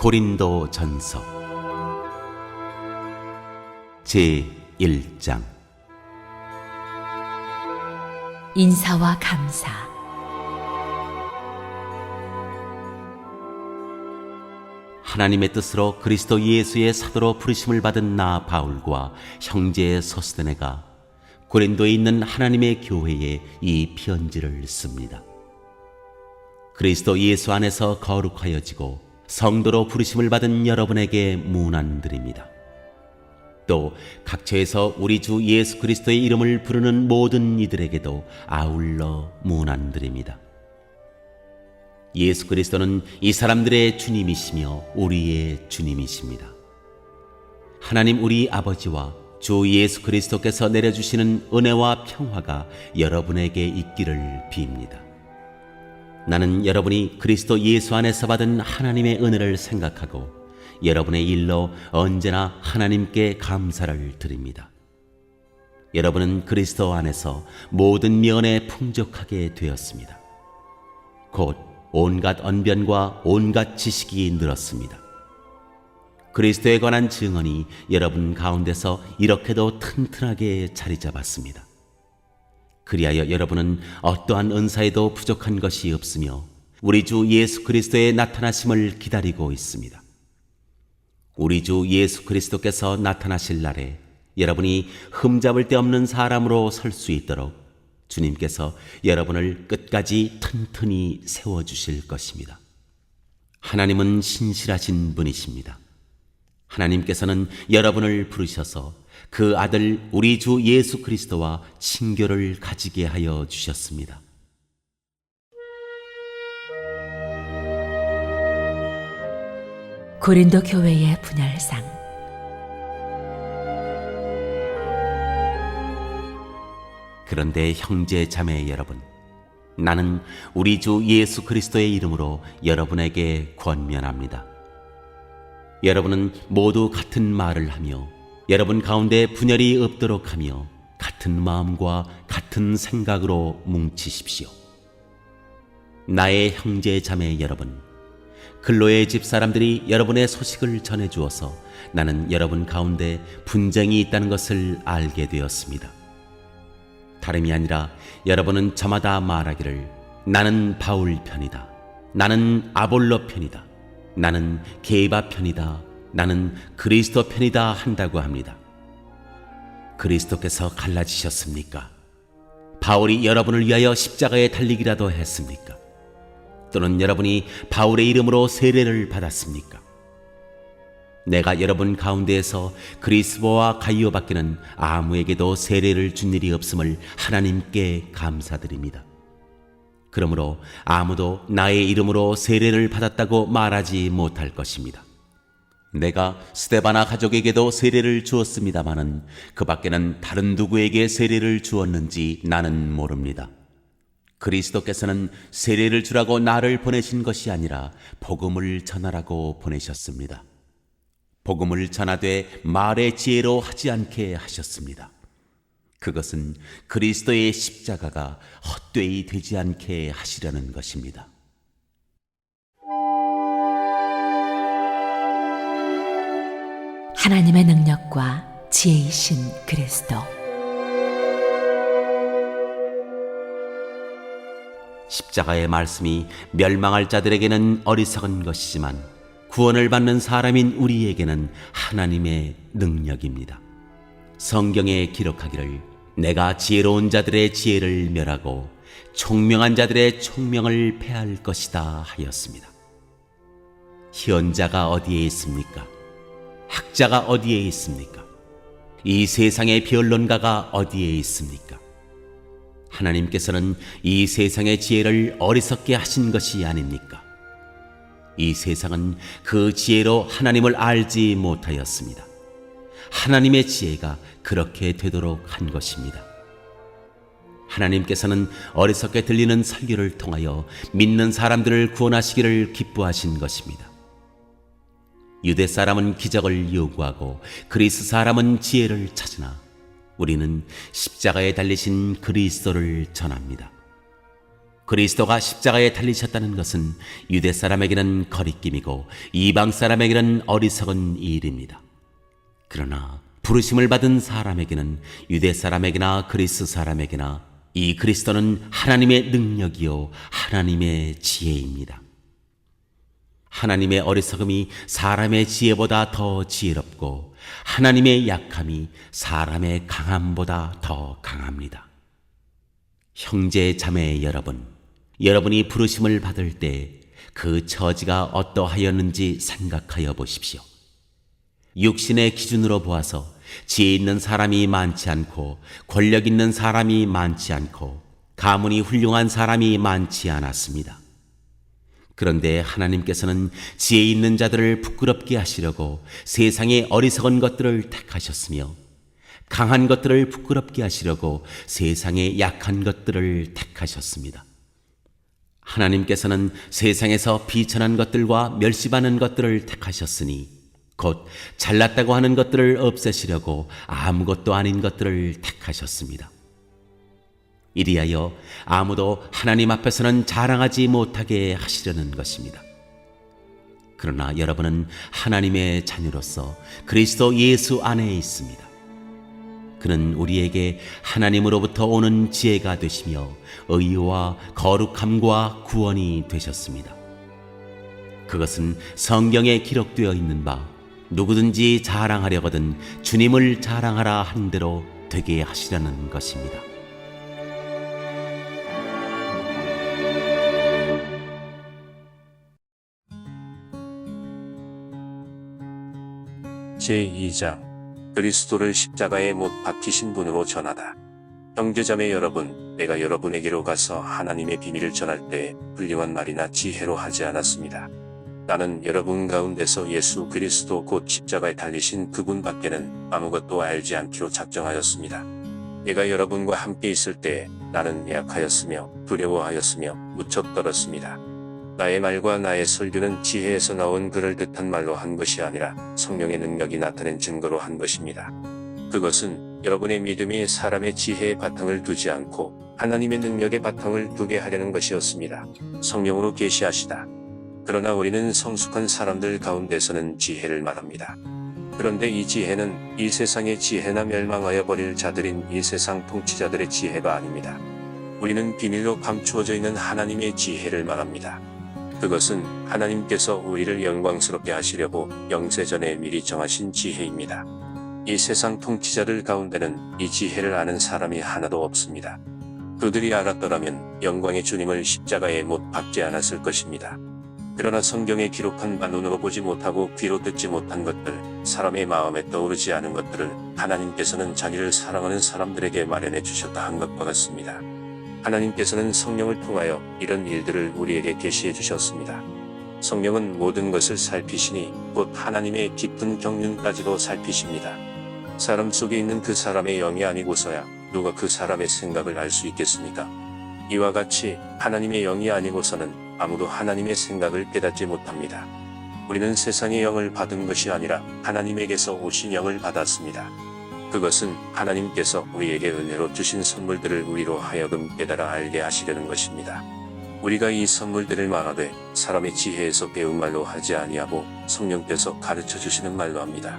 고린도 전서 제1장. 인사와 감사. 하나님의 뜻으로 그리스도 예수의 사도로 부르심을 받은 나 바울과 형제 소스데네가 고린도에 있는 하나님의 교회에 이 편지를 씁니다. 그리스도 예수 안에서 거룩하여지고 성도로 부르심을 받은 여러분에게 문안드립니다. 또 각처에서 우리 주 예수 그리스도의 이름을 부르는 모든 이들에게도 아울러 문안드립니다. 예수 그리스도는 이 사람들의 주님이시며 우리의 주님이십니다. 하나님 우리 아버지와 주 예수 그리스도께서 내려주시는 은혜와 평화가 여러분에게 있기를 빕니다. 나는 여러분이 그리스도 예수 안에서 받은 하나님의 은혜를 생각하고 여러분의 일로 언제나 하나님께 감사를 드립니다. 여러분은 그리스도 안에서 모든 면에 풍족하게 되었습니다. 곧 온갖 언변과 온갖 지식이 늘었습니다. 그리스도에 관한 증언이 여러분 가운데서 이렇게도 튼튼하게 자리 잡았습니다. 그리하여 여러분은 어떠한 은사에도 부족한 것이 없으며 우리 주 예수 그리스도의 나타나심을 기다리고 있습니다. 우리 주 예수 그리스도께서 나타나실 날에 여러분이 흠잡을 데 없는 사람으로 설 수 있도록 주님께서 여러분을 끝까지 튼튼히 세워주실 것입니다. 하나님은 신실하신 분이십니다. 하나님께서는 여러분을 부르셔서 그 아들 우리 주 예수 그리스도와 친교를 가지게 하여 주셨습니다. 고린도 교회의 분열상. 그런데 형제 자매 여러분, 나는 우리 주 예수 그리스도의 이름으로 여러분에게 권면합니다. 여러분은 모두 같은 말을 하며 여러분 가운데 분열이 없도록 하며 같은 마음과 같은 생각으로 뭉치십시오. 나의 형제 자매 여러분, 글로의 집사람들이 여러분의 소식을 전해주어서 나는 여러분 가운데 분쟁이 있다는 것을 알게 되었습니다. 다름이 아니라 여러분은 저마다 말하기를 나는 바울 편이다, 나는 아볼로 편이다, 나는 게바 편이다, 나는 그리스도 편이다 한다고 합니다. 그리스도께서 갈라지셨습니까? 바울이 여러분을 위하여 십자가에 달리기라도 했습니까? 또는 여러분이 바울의 이름으로 세례를 받았습니까? 내가 여러분 가운데에서 그리스도와 가이오 밖에는 아무에게도 세례를 준 일이 없음을 하나님께 감사드립니다. 그러므로 아무도 나의 이름으로 세례를 받았다고 말하지 못할 것입니다. 내가 스데바나 가족에게도 세례를 주었습니다마는 그 밖에는 다른 누구에게 세례를 주었는지 나는 모릅니다. 그리스도께서는 세례를 주라고 나를 보내신 것이 아니라 복음을 전하라고 보내셨습니다. 복음을 전하되 말의 지혜로 하지 않게 하셨습니다. 그것은 그리스도의 십자가가 헛되이 되지 않게 하시려는 것입니다. 하나님의 능력과 지혜이신 그리스도. 십자가의 말씀이 멸망할 자들에게는 어리석은 것이지만 구원을 받는 사람인 우리에게는 하나님의 능력입니다. 성경에 기록하기를 내가 지혜로운 자들의 지혜를 멸하고 총명한 자들의 총명을 패할 것이다 하였습니다. 희언자가 어디에 있습니까? 학자가 어디에 있습니까? 이 세상의 변론가가 어디에 있습니까? 하나님께서는 이 세상의 지혜를 어리석게 하신 것이 아닙니까? 이 세상은 그 지혜로 하나님을 알지 못하였습니다. 하나님의 지혜가 그렇게 되도록 한 것입니다. 하나님께서는 어리석게 들리는 설교를 통하여 믿는 사람들을 구원하시기를 기뻐하신 것입니다. 유대 사람은 기적을 요구하고 그리스 사람은 지혜를 찾으나 우리는 십자가에 달리신 그리스도를 전합니다. 그리스도가 십자가에 달리셨다는 것은 유대 사람에게는 거리낌이고 이방 사람에게는 어리석은 일입니다. 그러나 부르심을 받은 사람에게는 유대 사람에게나 그리스 사람에게나 이 그리스도는 하나님의 능력이요 하나님의 지혜입니다. 하나님의 어리석음이 사람의 지혜보다 더 지혜롭고 하나님의 약함이 사람의 강함보다 더 강합니다. 형제 자매 여러분, 여러분이 부르심을 받을 때 그 처지가 어떠하였는지 생각하여 보십시오. 육신의 기준으로 보아서 지혜 있는 사람이 많지 않고 권력 있는 사람이 많지 않고 가문이 훌륭한 사람이 많지 않았습니다. 그런데 하나님께서는 지혜 있는 자들을 부끄럽게 하시려고 세상의 어리석은 것들을 택하셨으며 강한 것들을 부끄럽게 하시려고 세상의 약한 것들을 택하셨습니다. 하나님께서는 세상에서 비천한 것들과 멸시받는 것들을 택하셨으니 곧 잘났다고 하는 것들을 없애시려고 아무것도 아닌 것들을 택하셨습니다. 이리하여 아무도 하나님 앞에서는 자랑하지 못하게 하시려는 것입니다. 그러나 여러분은 하나님의 자녀로서 그리스도 예수 안에 있습니다. 그는 우리에게 하나님으로부터 오는 지혜가 되시며 의와 거룩함과 구원이 되셨습니다. 그것은 성경에 기록되어 있는 바 누구든지 자랑하려거든 주님을 자랑하라 하는 대로 되게 하시려는 것입니다. 제2장 그리스도를 십자가에 못 박히신 분으로 전하다. 형제자매 여러분, 내가 여러분에게로 가서 하나님의 비밀을 전할 때 훌륭한 말이나 지혜로 하지 않았습니다. 나는 여러분 가운데서 예수 그리스도 곧 십자가에 달리신 그분 밖에는 아무것도 알지 않기로 작정하였습니다. 내가 여러분과 함께 있을 때 나는 약하였으며 두려워하였으며 무척 떨었습니다. 나의 말과 나의 설교는 지혜에서 나온 그럴듯한 말로 한 것이 아니라 성령의 능력이 나타낸 증거로 한 것입니다. 그것은 여러분의 믿음이 사람의 지혜의 바탕을 두지 않고 하나님의 능력의 바탕을 두게 하려는 것이었습니다. 성령으로 계시하시다. 그러나 우리는 성숙한 사람들 가운데서는 지혜를 말합니다. 그런데 이 지혜는 이 세상의 지혜나 멸망하여 버릴 자들인 이 세상 통치자들의 지혜가 아닙니다. 우리는 비밀로 감추어져 있는 하나님의 지혜를 말합니다. 그것은 하나님께서 우리를 영광스럽게 하시려고 영세전에 미리 정하신 지혜입니다. 이 세상 통치자들 가운데는 이 지혜를 아는 사람이 하나도 없습니다. 그들이 알았더라면 영광의 주님을 십자가에 못 박지 않았을 것입니다. 그러나 성경에 기록한 바 눈으로 보지 못하고 귀로 듣지 못한 것들, 사람의 마음에 떠오르지 않은 것들을 하나님께서는 자기를 사랑하는 사람들에게 마련해 주셨다 한 것과 같습니다. 하나님께서는 성령을 통하여 이런 일들을 우리에게 계시해 주셨습니다. 성령은 모든 것을 살피시니 곧 하나님의 깊은 경륜까지도 살피십니다. 사람 속에 있는 그 사람의 영이 아니고서야 누가 그 사람의 생각을 알 수 있겠습니까? 이와 같이 하나님의 영이 아니고서는 아무도 하나님의 생각을 깨닫지 못합니다. 우리는 세상의 영을 받은 것이 아니라 하나님에게서 오신 영을 받았습니다. 그것은 하나님께서 우리에게 은혜로 주신 선물들을 우리로 하여금 깨달아 알게 하시려는 것입니다. 우리가 이 선물들을 말하되 사람의 지혜에서 배운 말로 하지 아니하고 성령께서 가르쳐 주시는 말로 합니다.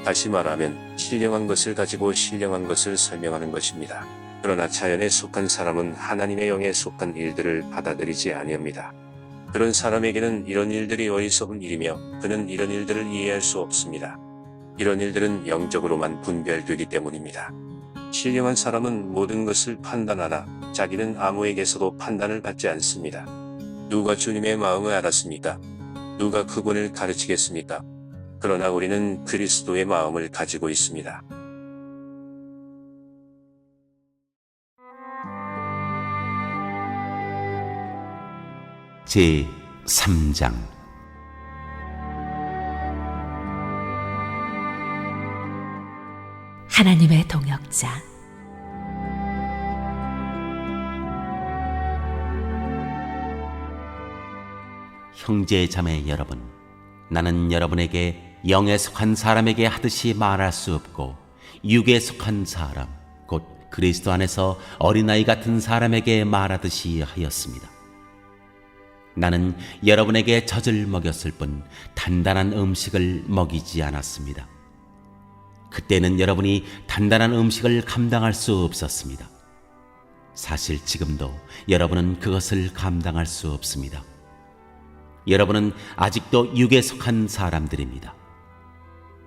다시 말하면 신령한 것을 가지고 신령한 것을 설명하는 것입니다. 그러나 자연에 속한 사람은 하나님의 영에 속한 일들을 받아들이지 아니합니다. 그런 사람에게는 이런 일들이 어리석은 일이며 그는 이런 일들을 이해할 수 없습니다. 이런 일들은 영적으로만 분별되기 때문입니다. 신령한 사람은 모든 것을 판단하나 자기는 아무에게서도 판단을 받지 않습니다. 누가 주님의 마음을 알았습니까? 누가 그분을 가르치겠습니까? 그러나 우리는 그리스도의 마음을 가지고 있습니다. 제3장 하나님의 동역자. 형제 자매 여러분, 나는 여러분에게 영에 속한 사람에게 하듯이 말할 수 없고 육에 속한 사람, 곧 그리스도 안에서 어린아이 같은 사람에게 말하듯이 하였습니다. 나는 여러분에게 젖을 먹였을 뿐 단단한 음식을 먹이지 않았습니다. 그때는 여러분이 단단한 음식을 감당할 수 없었습니다. 사실 지금도 여러분은 그것을 감당할 수 없습니다. 여러분은 아직도 육에 속한 사람들입니다.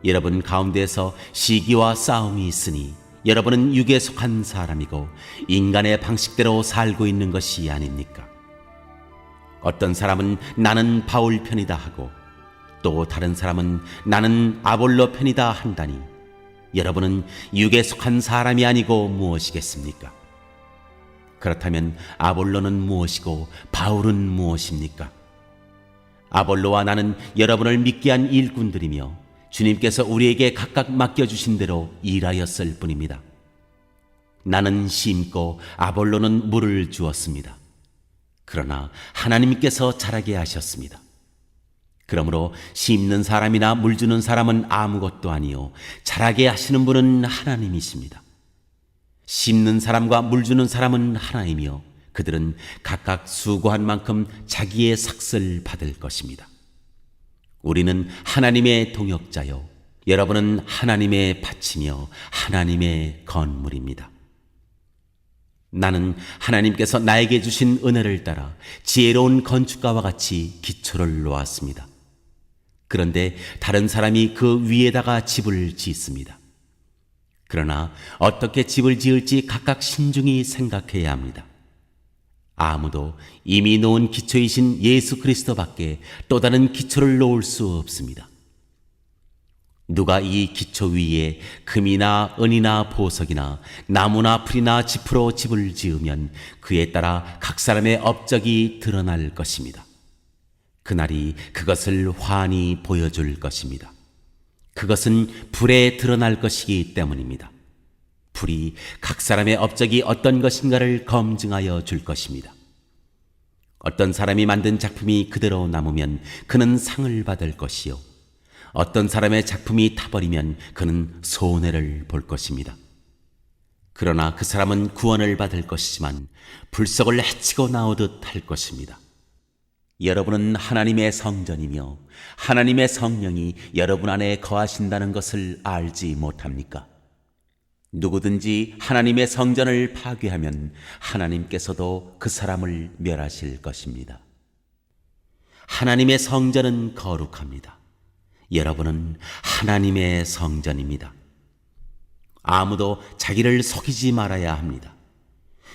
여러분 가운데에서 시기와 싸움이 있으니 여러분은 육에 속한 사람이고 인간의 방식대로 살고 있는 것이 아닙니까? 어떤 사람은 나는 바울 편이다 하고 또 다른 사람은 나는 아볼로 편이다 한다니 여러분은 육에 속한 사람이 아니고 무엇이겠습니까? 그렇다면 아볼로는 무엇이고 바울은 무엇입니까? 아볼로와 나는 여러분을 믿게 한 일꾼들이며 주님께서 우리에게 각각 맡겨주신 대로 일하였을 뿐입니다. 나는 심고 아볼로는 물을 주었습니다. 그러나 하나님께서 자라게 하셨습니다. 그러므로 심는 사람이나 물 주는 사람은 아무것도 아니요 자라게 하시는 분은 하나님이십니다. 심는 사람과 물 주는 사람은 하나이며 그들은 각각 수고한 만큼 자기의 삭을 받을 것입니다. 우리는 하나님의 동역자요 여러분은 하나님의 밭이며 하나님의 건물입니다. 나는 하나님께서 나에게 주신 은혜를 따라 지혜로운 건축가와 같이 기초를 놓았습니다. 그런데 다른 사람이 그 위에다가 집을 짓습니다. 그러나 어떻게 집을 지을지 각각 신중히 생각해야 합니다. 아무도 이미 놓은 기초이신 예수 그리스도밖에 또 다른 기초를 놓을 수 없습니다. 누가 이 기초 위에 금이나 은이나 보석이나 나무나 풀이나 짚으로 집을 지으면 그에 따라 각 사람의 업적이 드러날 것입니다. 그날이 그것을 환히 보여줄 것입니다. 그것은 불에 드러날 것이기 때문입니다. 불이 각 사람의 업적이 어떤 것인가를 검증하여 줄 것입니다. 어떤 사람이 만든 작품이 그대로 남으면 그는 상을 받을 것이요 어떤 사람의 작품이 타버리면 그는 손해를 볼 것입니다. 그러나 그 사람은 구원을 받을 것이지만 불석을 헤치고 나오듯 할 것입니다. 여러분은 하나님의 성전이며 하나님의 성령이 여러분 안에 거하신다는 것을 알지 못합니까? 누구든지 하나님의 성전을 파괴하면 하나님께서도 그 사람을 멸하실 것입니다. 하나님의 성전은 거룩합니다. 여러분은 하나님의 성전입니다. 아무도 자기를 속이지 말아야 합니다.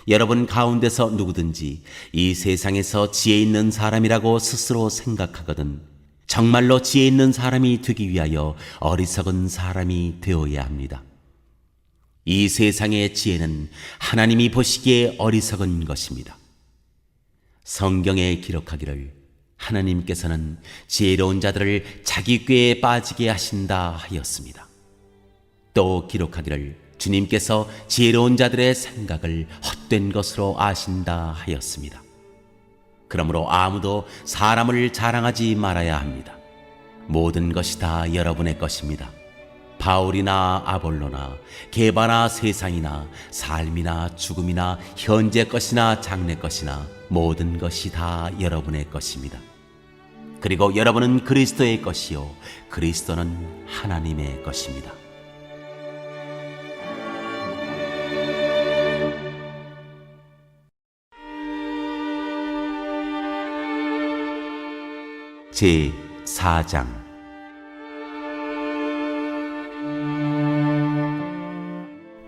여러분 가운데서 누구든지 이 세상에서 지혜 있는 사람이라고 스스로 생각하거든 정말로 지혜 있는 사람이 되기 위하여 어리석은 사람이 되어야 합니다. 이 세상의 지혜는 하나님이 보시기에 어리석은 것입니다. 성경에 기록하기를 하나님께서는 지혜로운 자들을 자기 꾀에 빠지게 하신다 하였습니다. 또 기록하기를 주님께서 지혜로운 자들의 생각을 헛된 것으로 아신다 하였습니다. 그러므로 아무도 사람을 자랑하지 말아야 합니다. 모든 것이 다 여러분의 것입니다. 바울이나 아볼로나 게바나 세상이나 삶이나 죽음이나 현재 것이나 장래 것이나 모든 것이 다 여러분의 것입니다. 그리고 여러분은 그리스도의 것이요 그리스도는 하나님의 것입니다. 제 4장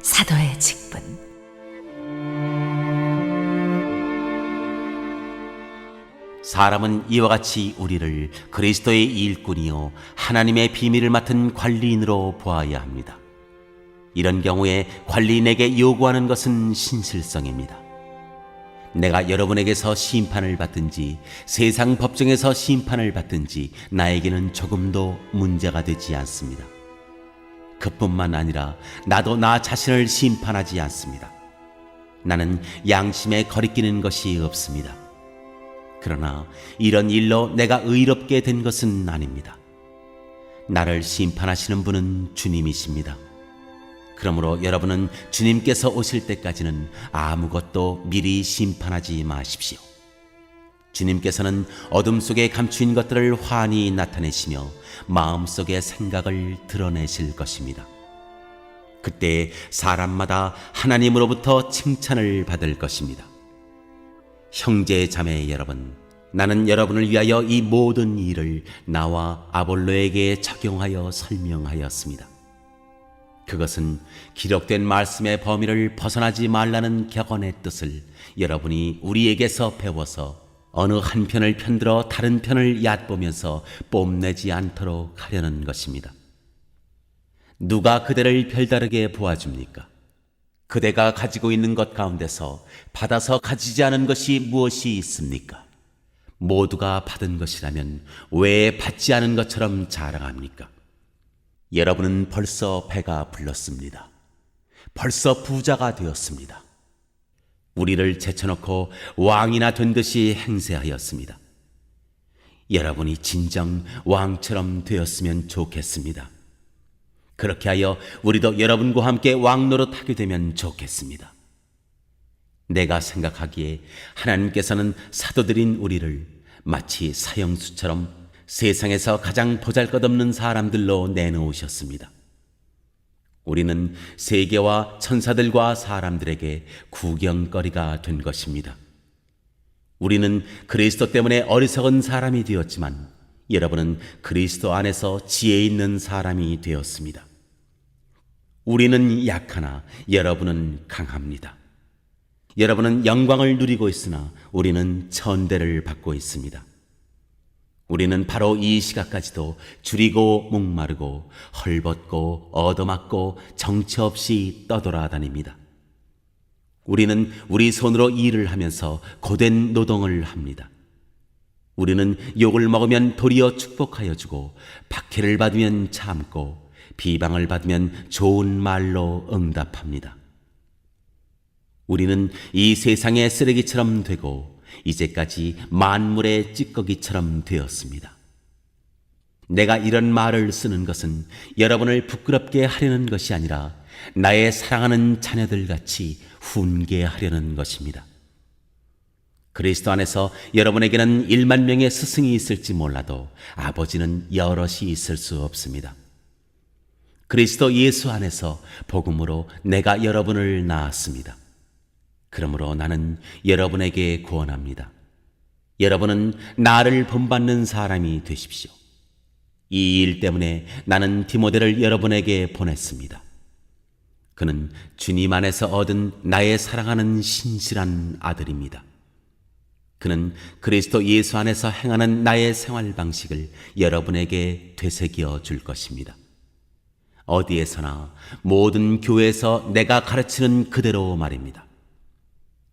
사도의 직분. 사람은 이와 같이 우리를 그리스도의 일꾼이요 하나님의 비밀을 맡은 관리인으로 보아야 합니다. 이런 경우에 관리인에게 요구하는 것은 신실성입니다. 내가 여러분에게서 심판을 받든지 세상 법정에서 심판을 받든지 나에게는 조금도 문제가 되지 않습니다. 그뿐만 아니라 나도 나 자신을 심판하지 않습니다. 나는 양심에 거리끼는 것이 없습니다. 그러나 이런 일로 내가 의롭게 된 것은 아닙니다. 나를 심판하시는 분은 주님이십니다. 그러므로 여러분은 주님께서 오실 때까지는 아무것도 미리 심판하지 마십시오. 주님께서는 어둠 속에 감추인 것들을 환히 나타내시며 마음속의 생각을 드러내실 것입니다. 그때 사람마다 하나님으로부터 칭찬을 받을 것입니다. 형제 자매 여러분, 나는 여러분을 위하여 이 모든 일을 나와 아볼로에게 적용하여 설명하였습니다. 그것은 기록된 말씀의 범위를 벗어나지 말라는 격언의 뜻을 여러분이 우리에게서 배워서 어느 한 편을 편들어 다른 편을 얕보면서 뽐내지 않도록 하려는 것입니다. 누가 그대를 별다르게 보아줍니까? 그대가 가지고 있는 것 가운데서 받아서 가지지 않은 것이 무엇이 있습니까? 모두가 받은 것이라면 왜 받지 않은 것처럼 자랑합니까? 여러분은 벌써 배가 불렀습니다. 벌써 부자가 되었습니다. 우리를 제쳐놓고 왕이나 된 듯이 행세하였습니다. 여러분이 진정 왕처럼 되었으면 좋겠습니다. 그렇게 하여 우리도 여러분과 함께 왕 노릇하게 되면 좋겠습니다. 내가 생각하기에 하나님께서는 사도들인 우리를 마치 사형수처럼 세상에서 가장 보잘것없는 사람들로 내놓으셨습니다. 우리는 세계와 천사들과 사람들에게 구경거리가 된 것입니다. 우리는 그리스도 때문에 어리석은 사람이 되었지만 여러분은 그리스도 안에서 지혜 있는 사람이 되었습니다. 우리는 약하나 여러분은 강합니다. 여러분은 영광을 누리고 있으나 우리는 천대를 받고 있습니다. 우리는 바로 이 시각까지도 줄이고 목마르고 헐벗고 얻어맞고 정처 없이 떠돌아다닙니다. 우리는 우리 손으로 일을 하면서 고된 노동을 합니다. 우리는 욕을 먹으면 도리어 축복하여 주고 박해를 받으면 참고 비방을 받으면 좋은 말로 응답합니다. 우리는 이 세상의 쓰레기처럼 되고 이제까지 만물의 찌꺼기처럼 되었습니다. 내가 이런 말을 쓰는 것은 여러분을 부끄럽게 하려는 것이 아니라 나의 사랑하는 자녀들 같이 훈계하려는 것입니다. 그리스도 안에서 여러분에게는 1만 명의 스승이 있을지 몰라도 아버지는 여럿이 있을 수 없습니다. 그리스도 예수 안에서 복음으로 내가 여러분을 낳았습니다. 그러므로 나는 여러분에게 구원합니다. 여러분은 나를 본받는 사람이 되십시오. 이 일 때문에 나는 디모데를 여러분에게 보냈습니다. 그는 주님 안에서 얻은 나의 사랑하는 신실한 아들입니다. 그는 그리스도 예수 안에서 행하는 나의 생활 방식을 여러분에게 되새겨 줄 것입니다. 어디에서나 모든 교회에서 내가 가르치는 그대로 말입니다.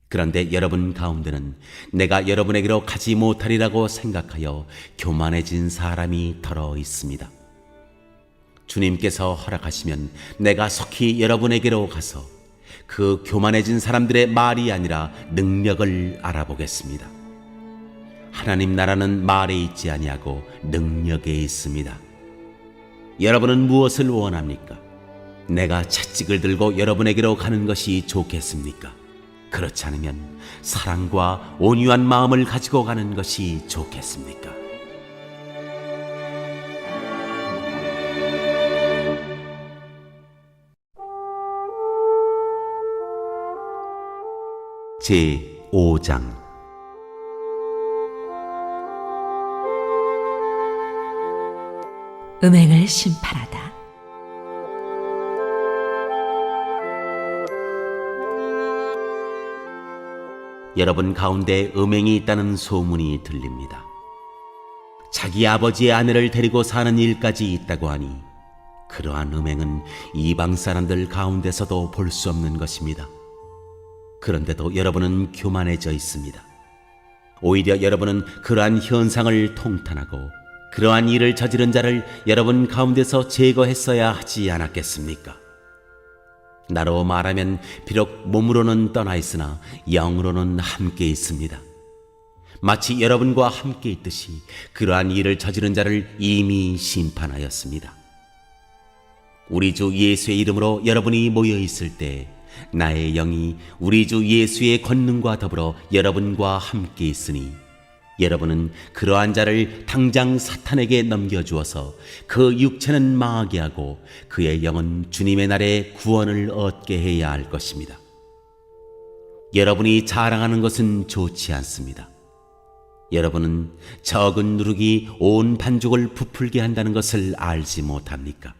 그런데 여러분 가운데는 내가 여러분에게로 가지 못하리라고 생각하여 교만해진 사람이 덜어 있습니다. 주님께서 허락하시면 내가 속히 여러분에게로 가서 그 교만해진 사람들의 말이 아니라 능력을 알아보겠습니다. 하나님 나라는 말에 있지 아니하고 능력에 있습니다. 여러분은 무엇을 원합니까? 내가 채찍을 들고 여러분에게로 가는 것이 좋겠습니까? 그렇지 않으면 사랑과 온유한 마음을 가지고 가는 것이 좋겠습니까? 제5장 음행을 심판하다. 여러분 가운데 음행이 있다는 소문이 들립니다. 자기 아버지의 아내를 데리고 사는 일까지 있다고 하니 그러한 음행은 이방 사람들 가운데서도 볼 수 없는 것입니다. 그런데도 여러분은 교만해져 있습니다. 오히려 여러분은 그러한 현상을 통탄하고 그러한 일을 저지른 자를 여러분 가운데서 제거했어야 하지 않았겠습니까? 나로 말하면 비록 몸으로는 떠나 있으나 영으로는 함께 있습니다. 마치 여러분과 함께 있듯이 그러한 일을 저지른 자를 이미 심판하였습니다. 우리 주 예수의 이름으로 여러분이 모여 있을 때 나의 영이 우리 주 예수의 권능과 더불어 여러분과 함께 있으니 여러분은 그러한 자를 당장 사탄에게 넘겨주어서 그 육체는 망하게 하고 그의 영은 주님의 날에 구원을 얻게 해야 할 것입니다. 여러분이 자랑하는 것은 좋지 않습니다. 여러분은 적은 누룩이 온 반죽을 부풀게 한다는 것을 알지 못합니까?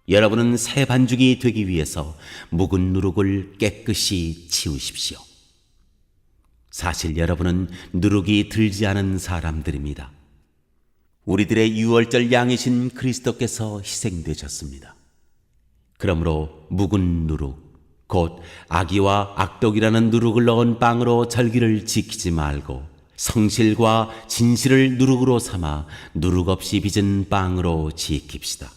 여러분은 새 반죽이 되기 위해서 묵은 누룩을 깨끗이 치우십시오. 사실 여러분은 누룩이 들지 않은 사람들입니다. 우리들의 유월절 양이신 그리스도께서 희생되셨습니다. 그러므로 묵은 누룩, 곧 악의와 악독이라는 누룩을 넣은 빵으로 절기를 지키지 말고 성실과 진실을 누룩으로 삼아 누룩 없이 빚은 빵으로 지킵시다.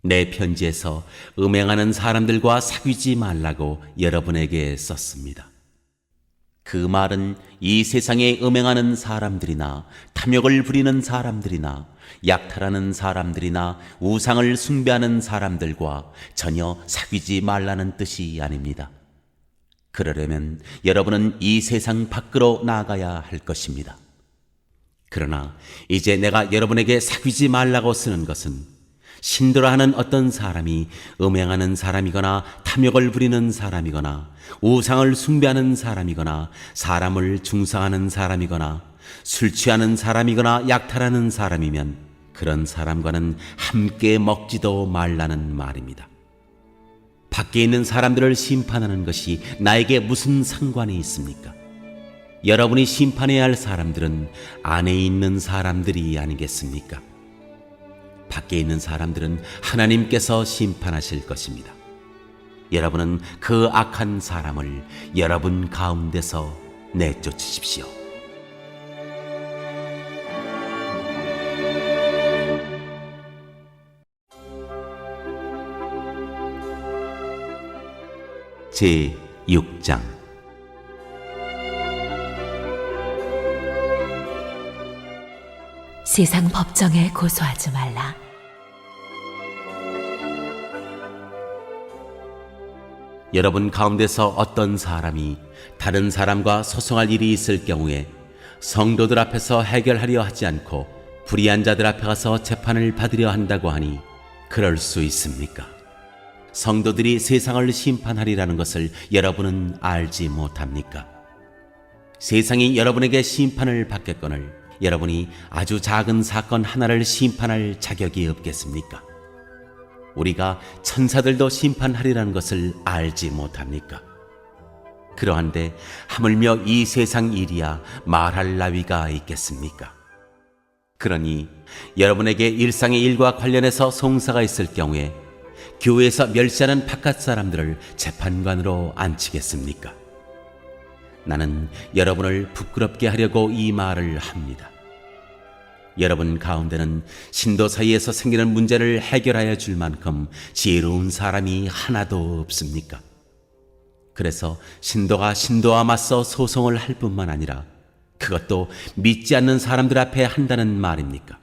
내 편지에서 음행하는 사람들과 사귀지 말라고 여러분에게 썼습니다. 그 말은 이 세상에 음행하는 사람들이나 탐욕을 부리는 사람들이나 약탈하는 사람들이나 우상을 숭배하는 사람들과 전혀 사귀지 말라는 뜻이 아닙니다. 그러려면 여러분은 이 세상 밖으로 나가야 할 것입니다. 그러나 이제 내가 여러분에게 사귀지 말라고 쓰는 것은 신들어하는 어떤 사람이 음행하는 사람이거나 탐욕을 부리는 사람이거나 우상을 숭배하는 사람이거나 사람을 중상하는 사람이거나 술 취하는 사람이거나 약탈하는 사람이면 그런 사람과는 함께 먹지도 말라는 말입니다. 밖에 있는 사람들을 심판하는 것이 나에게 무슨 상관이 있습니까? 여러분이 심판해야 할 사람들은 안에 있는 사람들이 아니겠습니까? 밖에 있는 사람들은 하나님께서 심판하실 것입니다. 여러분은 그 악한 사람을 여러분 가운데서 내쫓으십시오. 제6장 세상 법정에 고소하지 말라. 여러분 가운데서 어떤 사람이 다른 사람과 소송할 일이 있을 경우에 성도들 앞에서 해결하려 하지 않고 불의한 자들 앞에 가서 재판을 받으려 한다고 하니 그럴 수 있습니까? 성도들이 세상을 심판하리라는 것을 여러분은 알지 못합니까? 세상이 여러분에게 심판을 받겠거늘 여러분이 아주 작은 사건 하나를 심판할 자격이 없겠습니까? 우리가 천사들도 심판하리라는 것을 알지 못합니까? 그러한데 하물며 이 세상 일이야 말할 나위가 있겠습니까? 그러니 여러분에게 일상의 일과 관련해서 송사가 있을 경우에 교회에서 멸시하는 바깥 사람들을 재판관으로 앉히겠습니까? 나는 여러분을 부끄럽게 하려고 이 말을 합니다. 여러분 가운데는 신도 사이에서 생기는 문제를 해결하여 줄 만큼 지혜로운 사람이 하나도 없습니까? 그래서 신도가 신도와 맞서 소송을 할 뿐만 아니라 그것도 믿지 않는 사람들 앞에 한다는 말입니까?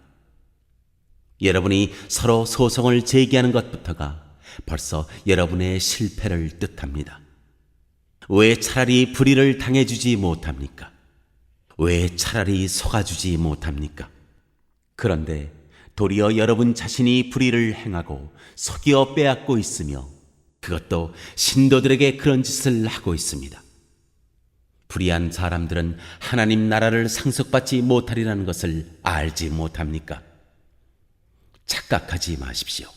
여러분이 서로 소송을 제기하는 것부터가 벌써 여러분의 실패를 뜻합니다. 왜 차라리 불의를 당해주지 못합니까? 왜 차라리 속아주지 못합니까? 그런데 도리어 여러분 자신이 불의를 행하고 속여 빼앗고 있으며 그것도 신도들에게 그런 짓을 하고 있습니다. 불의한 사람들은 하나님 나라를 상속받지 못하리라는 것을 알지 못합니까? 착각하지 마십시오.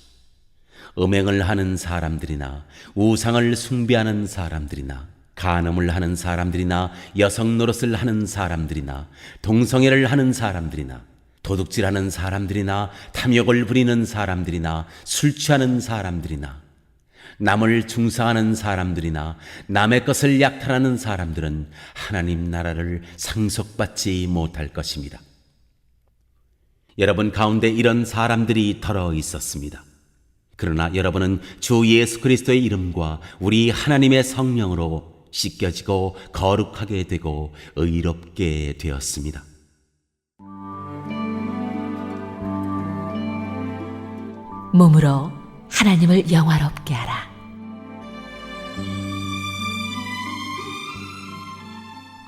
음행을 하는 사람들이나 우상을 숭배하는 사람들이나 간음을 하는 사람들이나 여성 노릇을 하는 사람들이나 동성애를 하는 사람들이나 도둑질하는 사람들이나 탐욕을 부리는 사람들이나 술 취하는 사람들이나 남을 중상하는 사람들이나 남의 것을 약탈하는 사람들은 하나님 나라를 상속받지 못할 것입니다. 여러분 가운데 이런 사람들이 덜어 있었습니다. 그러나 여러분은 주 예수 그리스도의 이름과 우리 하나님의 성령으로 씻겨지고 거룩하게 되고 의롭게 되었습니다. 몸으로 하나님을 영화롭게 하라.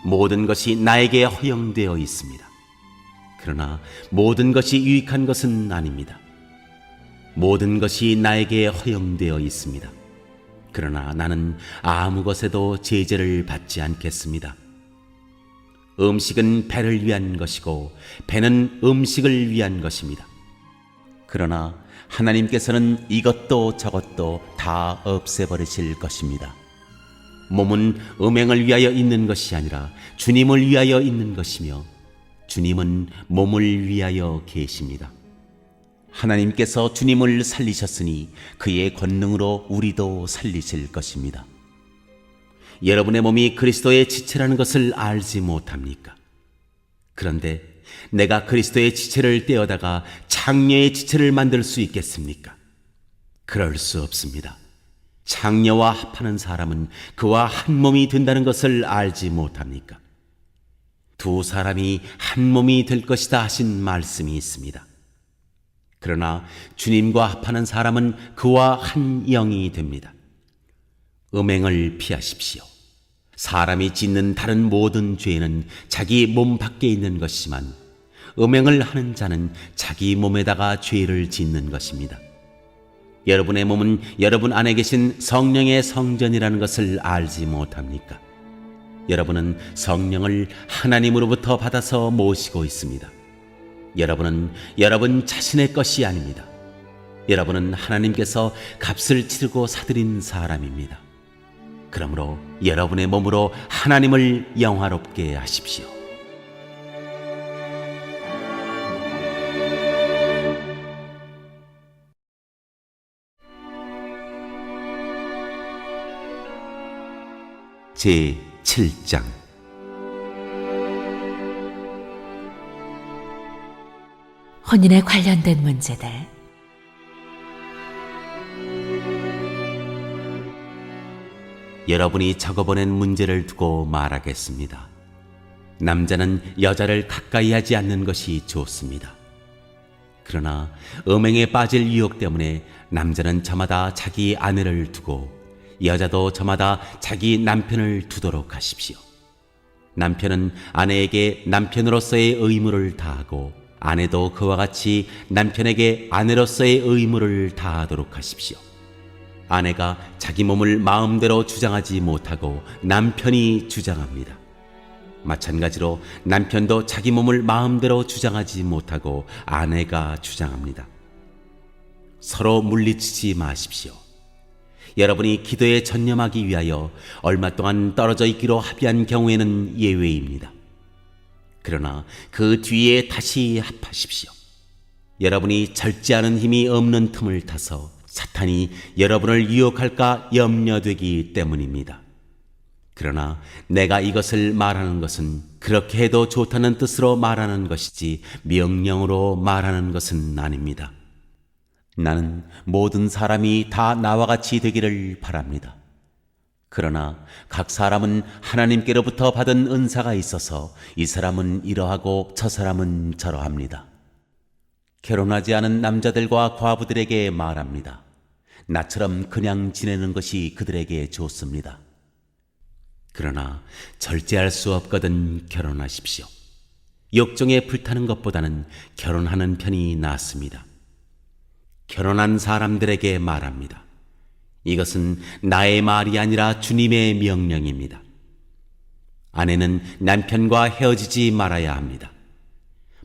모든 것이 나에게 허용되어 있습니다. 그러나 모든 것이 유익한 것은 아닙니다. 모든 것이 나에게 허용되어 있습니다. 그러나 나는 아무 것에도 제재를 받지 않겠습니다. 음식은 배를 위한 것이고 배는 음식을 위한 것입니다. 그러나 하나님께서는 이것도 저것도 다 없애버리실 것입니다. 몸은 음행을 위하여 있는 것이 아니라 주님을 위하여 있는 것이며 주님은 몸을 위하여 계십니다. 하나님께서 주님을 살리셨으니 그의 권능으로 우리도 살리실 것입니다. 여러분의 몸이 그리스도의 지체라는 것을 알지 못합니까? 그런데 내가 그리스도의 지체를 떼어다가 창녀의 지체를 만들 수 있겠습니까? 그럴 수 없습니다. 창녀와 합하는 사람은 그와 한 몸이 된다는 것을 알지 못합니까? 두 사람이 한 몸이 될 것이다 하신 말씀이 있습니다. 그러나 주님과 합하는 사람은 그와 한 영이 됩니다. 음행을 피하십시오. 사람이 짓는 다른 모든 죄는 자기 몸 밖에 있는 것이지만 음행을 하는 자는 자기 몸에다가 죄를 짓는 것입니다. 여러분의 몸은 여러분 안에 계신 성령의 성전이라는 것을 알지 못합니까? 여러분은 성령을 하나님으로부터 받아서 모시고 있습니다. 여러분은 여러분 자신의 것이 아닙니다. 여러분은 하나님께서 값을 치르고 사들인 사람입니다. 그러므로 여러분의 몸으로 하나님을 영화롭게 하십시오. 제 7장 혼인에 관련된 문제들. 여러분이 적어보낸 문제를 두고 말하겠습니다. 남자는 여자를 가까이 하지 않는 것이 좋습니다. 그러나 음행에 빠질 유혹 때문에 남자는 저마다 자기 아내를 두고 여자도 저마다 자기 남편을 두도록 하십시오. 남편은 아내에게 남편으로서의 의무를 다하고 아내도 그와 같이 남편에게 아내로서의 의무를 다하도록 하십시오. 아내가 자기 몸을 마음대로 주장하지 못하고 남편이 주장합니다. 마찬가지로 남편도 자기 몸을 마음대로 주장하지 못하고 아내가 주장합니다. 서로 물리치지 마십시오. 여러분이 기도에 전념하기 위하여 얼마 동안 떨어져 있기로 합의한 경우에는 예외입니다. 그러나 그 뒤에 다시 합하십시오. 여러분이 절제하는 힘이 없는 틈을 타서 사탄이 여러분을 유혹할까 염려되기 때문입니다. 그러나 내가 이것을 말하는 것은 그렇게 해도 좋다는 뜻으로 말하는 것이지 명령으로 말하는 것은 아닙니다. 나는 모든 사람이 다 나와 같이 되기를 바랍니다. 그러나 각 사람은 하나님께로부터 받은 은사가 있어서 이 사람은 이러하고 저 사람은 저러합니다. 결혼하지 않은 남자들과 과부들에게 말합니다. 나처럼 그냥 지내는 것이 그들에게 좋습니다. 그러나 절제할 수 없거든 결혼하십시오. 욕정에 불타는 것보다는 결혼하는 편이 낫습니다. 결혼한 사람들에게 말합니다. 이것은 나의 말이 아니라 주님의 명령입니다. 아내는 남편과 헤어지지 말아야 합니다.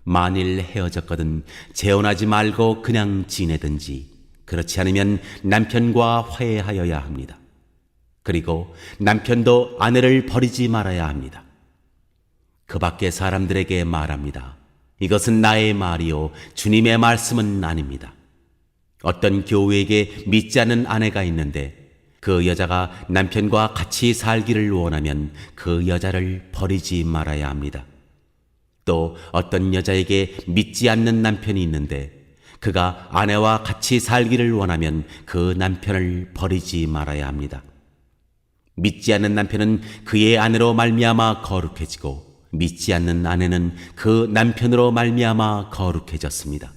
만일 헤어졌거든 재혼하지 말고 그냥 지내든지 그렇지 않으면 남편과 화해하여야 합니다. 그리고 남편도 아내를 버리지 말아야 합니다. 그 밖의 사람들에게 말합니다. 이것은 나의 말이요 주님의 말씀은 아닙니다. 어떤 교우에게 믿지 않는 아내가 있는데 그 여자가 남편과 같이 살기를 원하면 그 여자를 버리지 말아야 합니다. 또 어떤 여자에게 믿지 않는 남편이 있는데 그가 아내와 같이 살기를 원하면 그 남편을 버리지 말아야 합니다. 믿지 않는 남편은 그의 아내로 말미암아 거룩해지고 믿지 않는 아내는 그 남편으로 말미암아 거룩해졌습니다.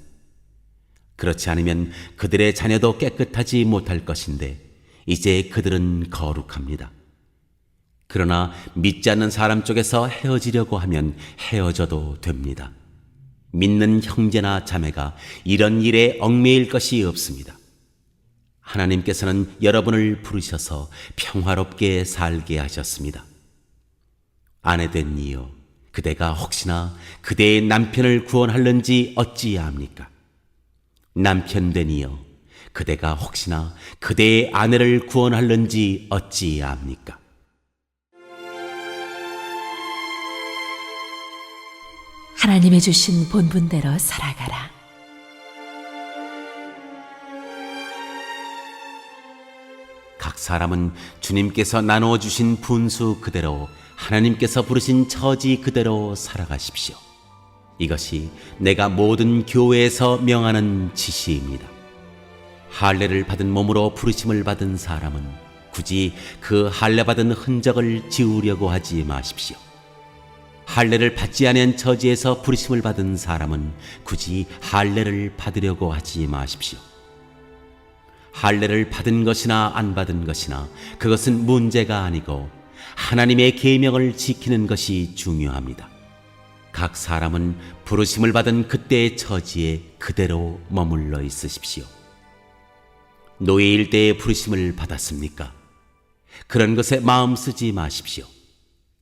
그렇지 않으면 그들의 자녀도 깨끗하지 못할 것인데 이제 그들은 거룩합니다. 그러나 믿지 않는 사람 쪽에서 헤어지려고 하면 헤어져도 됩니다. 믿는 형제나 자매가 이런 일에 얽매일 것이 없습니다. 하나님께서는 여러분을 부르셔서 평화롭게 살게 하셨습니다. 아내된 이여, 그대가 혹시나 그대의 남편을 구원하려는지 어찌합니까? 남편된 이여, 그대가 혹시나 그대의 아내를 구원하려는지 어찌합니까? 하나님이 주신 본분대로 살아가라. 각 사람은 주님께서 나누어 주신 분수 그대로 하나님께서 부르신 처지 그대로 살아가십시오. 이것이 내가 모든 교회에서 명하는 지시입니다. 할례를 받은 몸으로 부르심을 받은 사람은 굳이 그 할례 받은 흔적을 지우려고 하지 마십시오. 할례를 받지 않은 처지에서 부르심을 받은 사람은 굳이 할례를 받으려고 하지 마십시오. 할례를 받은 것이나 안 받은 것이나 그것은 문제가 아니고 하나님의 계명을 지키는 것이 중요합니다. 각 사람은 부르심을 받은 그때의 처지에 그대로 머물러 있으십시오. 노예일 때에 부르심을 받았습니까? 그런 것에 마음 쓰지 마십시오.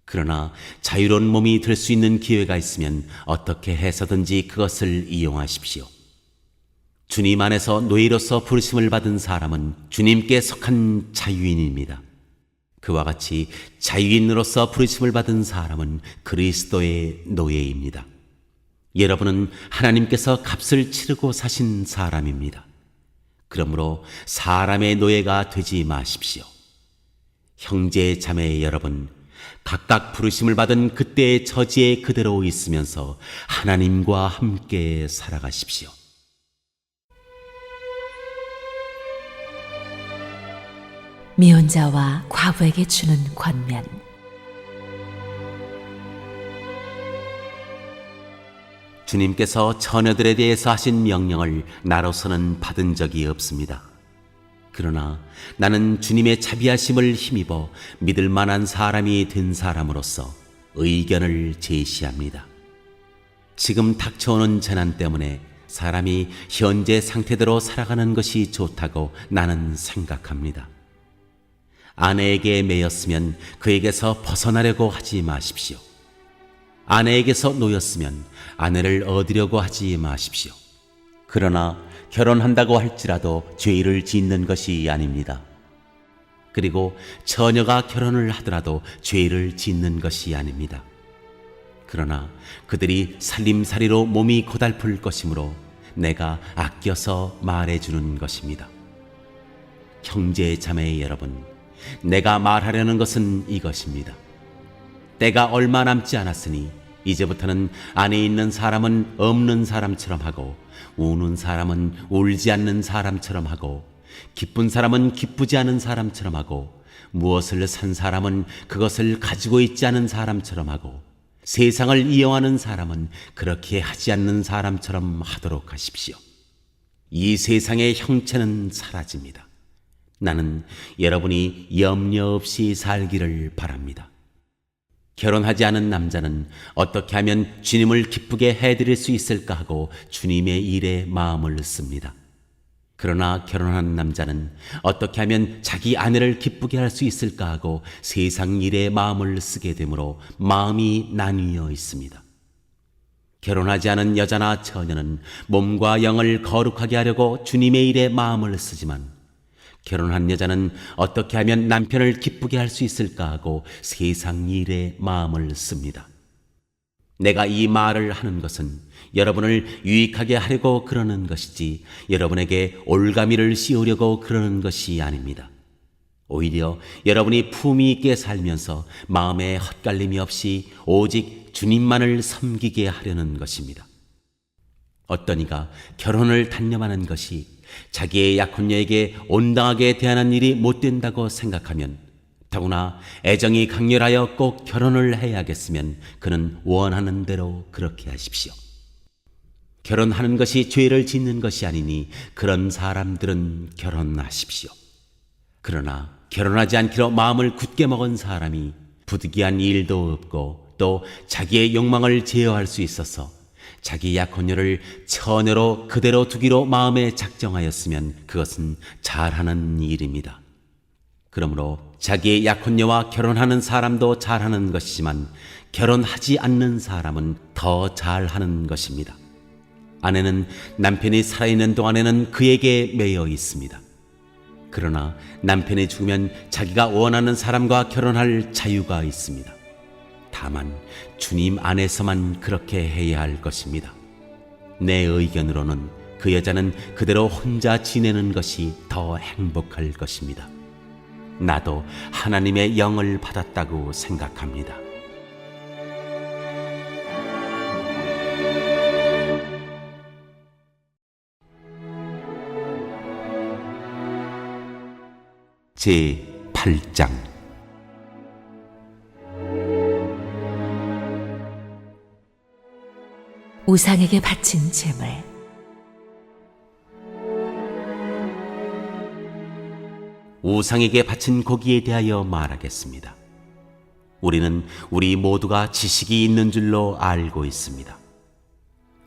그러나 자유로운 몸이 될 수 있는 기회가 있으면 어떻게 해서든지 그것을 이용하십시오. 주님 안에서 노예로서 부르심을 받은 사람은 주님께 속한 자유인입니다. 그와 같이 자유인으로서 부르심을 받은 사람은 그리스도의 노예입니다. 여러분은 하나님께서 값을 치르고 사신 사람입니다. 그러므로 사람의 노예가 되지 마십시오. 형제 자매 여러분, 각각 부르심을 받은 그때의 처지에 그대로 있으면서 하나님과 함께 살아가십시오. 미혼자와 과부에게 주는 권면. 주님께서 처녀들에 대해서 하신 명령을 나로서는 받은 적이 없습니다. 그러나 나는 주님의 자비하심을 힘입어 믿을 만한 사람이 된 사람으로서 의견을 제시합니다. 지금 닥쳐오는 재난 때문에 사람이 현재 상태대로 살아가는 것이 좋다고 나는 생각합니다. 아내에게 매였으면 그에게서 벗어나려고 하지 마십시오. 아내에게서 놓였으면 아내를 얻으려고 하지 마십시오. 그러나 결혼한다고 할지라도 죄를 짓는 것이 아닙니다. 그리고 처녀가 결혼을 하더라도 죄를 짓는 것이 아닙니다. 그러나 그들이 살림살이로 몸이 고달플 것이므로 내가 아껴서 말해주는 것입니다. 형제 자매 여러분, 내가 말하려는 것은 이것입니다. 때가 얼마 남지 않았으니 이제부터는 안에 있는 사람은 없는 사람처럼 하고 우는 사람은 울지 않는 사람처럼 하고 기쁜 사람은 기쁘지 않은 사람처럼 하고 무엇을 산 사람은 그것을 가지고 있지 않은 사람처럼 하고 세상을 이용하는 사람은 그렇게 하지 않는 사람처럼 하도록 하십시오. 이 세상의 형체는 사라집니다. 나는 여러분이 염려 없이 살기를 바랍니다. 결혼하지 않은 남자는 어떻게 하면 주님을 기쁘게 해드릴 수 있을까 하고 주님의 일에 마음을 씁니다. 그러나 결혼한 남자는 어떻게 하면 자기 아내를 기쁘게 할 수 있을까 하고 세상 일에 마음을 쓰게 되므로 마음이 나뉘어 있습니다. 결혼하지 않은 여자나 처녀는 몸과 영을 거룩하게 하려고 주님의 일에 마음을 쓰지만 결혼한 여자는 어떻게 하면 남편을 기쁘게 할 수 있을까 하고 세상 일에 마음을 씁니다. 내가 이 말을 하는 것은 여러분을 유익하게 하려고 그러는 것이지 여러분에게 올가미를 씌우려고 그러는 것이 아닙니다. 오히려 여러분이 품위 있게 살면서 마음에 헛갈림이 없이 오직 주님만을 섬기게 하려는 것입니다. 어떤 이가 결혼을 단념하는 것이 자기의 약혼녀에게 온당하게 대하는 일이 못 된다고 생각하면 더구나 애정이 강렬하여 꼭 결혼을 해야겠으면 그는 원하는 대로 그렇게 하십시오. 결혼하는 것이 죄를 짓는 것이 아니니 그런 사람들은 결혼하십시오. 그러나 결혼하지 않기로 마음을 굳게 먹은 사람이 부득이한 일도 없고 또 자기의 욕망을 제어할 수 있어서 자기 약혼녀를 처녀로 그대로 두기로 마음에 작정하였으면 그것은 잘하는 일입니다. 그러므로 자기의 약혼녀와 결혼하는 사람도 잘하는 것이지만 결혼하지 않는 사람은 더 잘하는 것입니다. 아내는 남편이 살아있는 동안에는 그에게 매여 있습니다. 그러나 남편이 죽으면 자기가 원하는 사람과 결혼할 자유가 있습니다. 다만 주님 안에서만 그렇게 해야 할 것입니다. 내 의견으로는 그 여자는 그대로 혼자 지내는 것이 더 행복할 것입니다. 나도 하나님의 영을 받았다고 생각합니다. 제 8장 우상에게 바친 제물. 우상에게 바친 고기에 대하여 말하겠습니다. 우리는 우리 모두가 지식이 있는 줄로 알고 있습니다.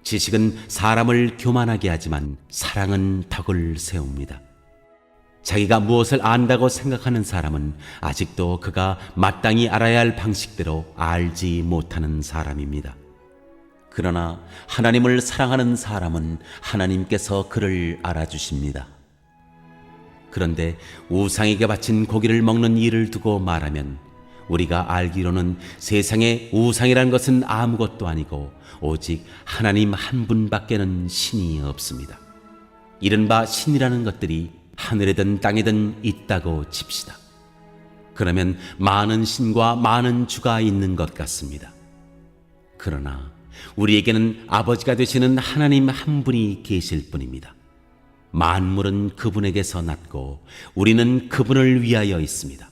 지식은 사람을 교만하게 하지만 사랑은 덕을 세웁니다. 자기가 무엇을 안다고 생각하는 사람은 아직도 그가 마땅히 알아야 할 방식대로 알지 못하는 사람입니다. 그러나 하나님을 사랑하는 사람은 하나님께서 그를 알아주십니다. 그런데 우상에게 바친 고기를 먹는 일을 두고 말하면 우리가 알기로는 세상에 우상이란 것은 아무것도 아니고 오직 하나님 한 분밖에는 신이 없습니다. 이른바 신이라는 것들이 하늘에든 땅에든 있다고 칩시다. 그러면 많은 신과 많은 주가 있는 것 같습니다. 그러나 우리에게는 아버지가 되시는 하나님 한 분이 계실 뿐입니다. 만물은 그분에게서 났고 우리는 그분을 위하여 있습니다.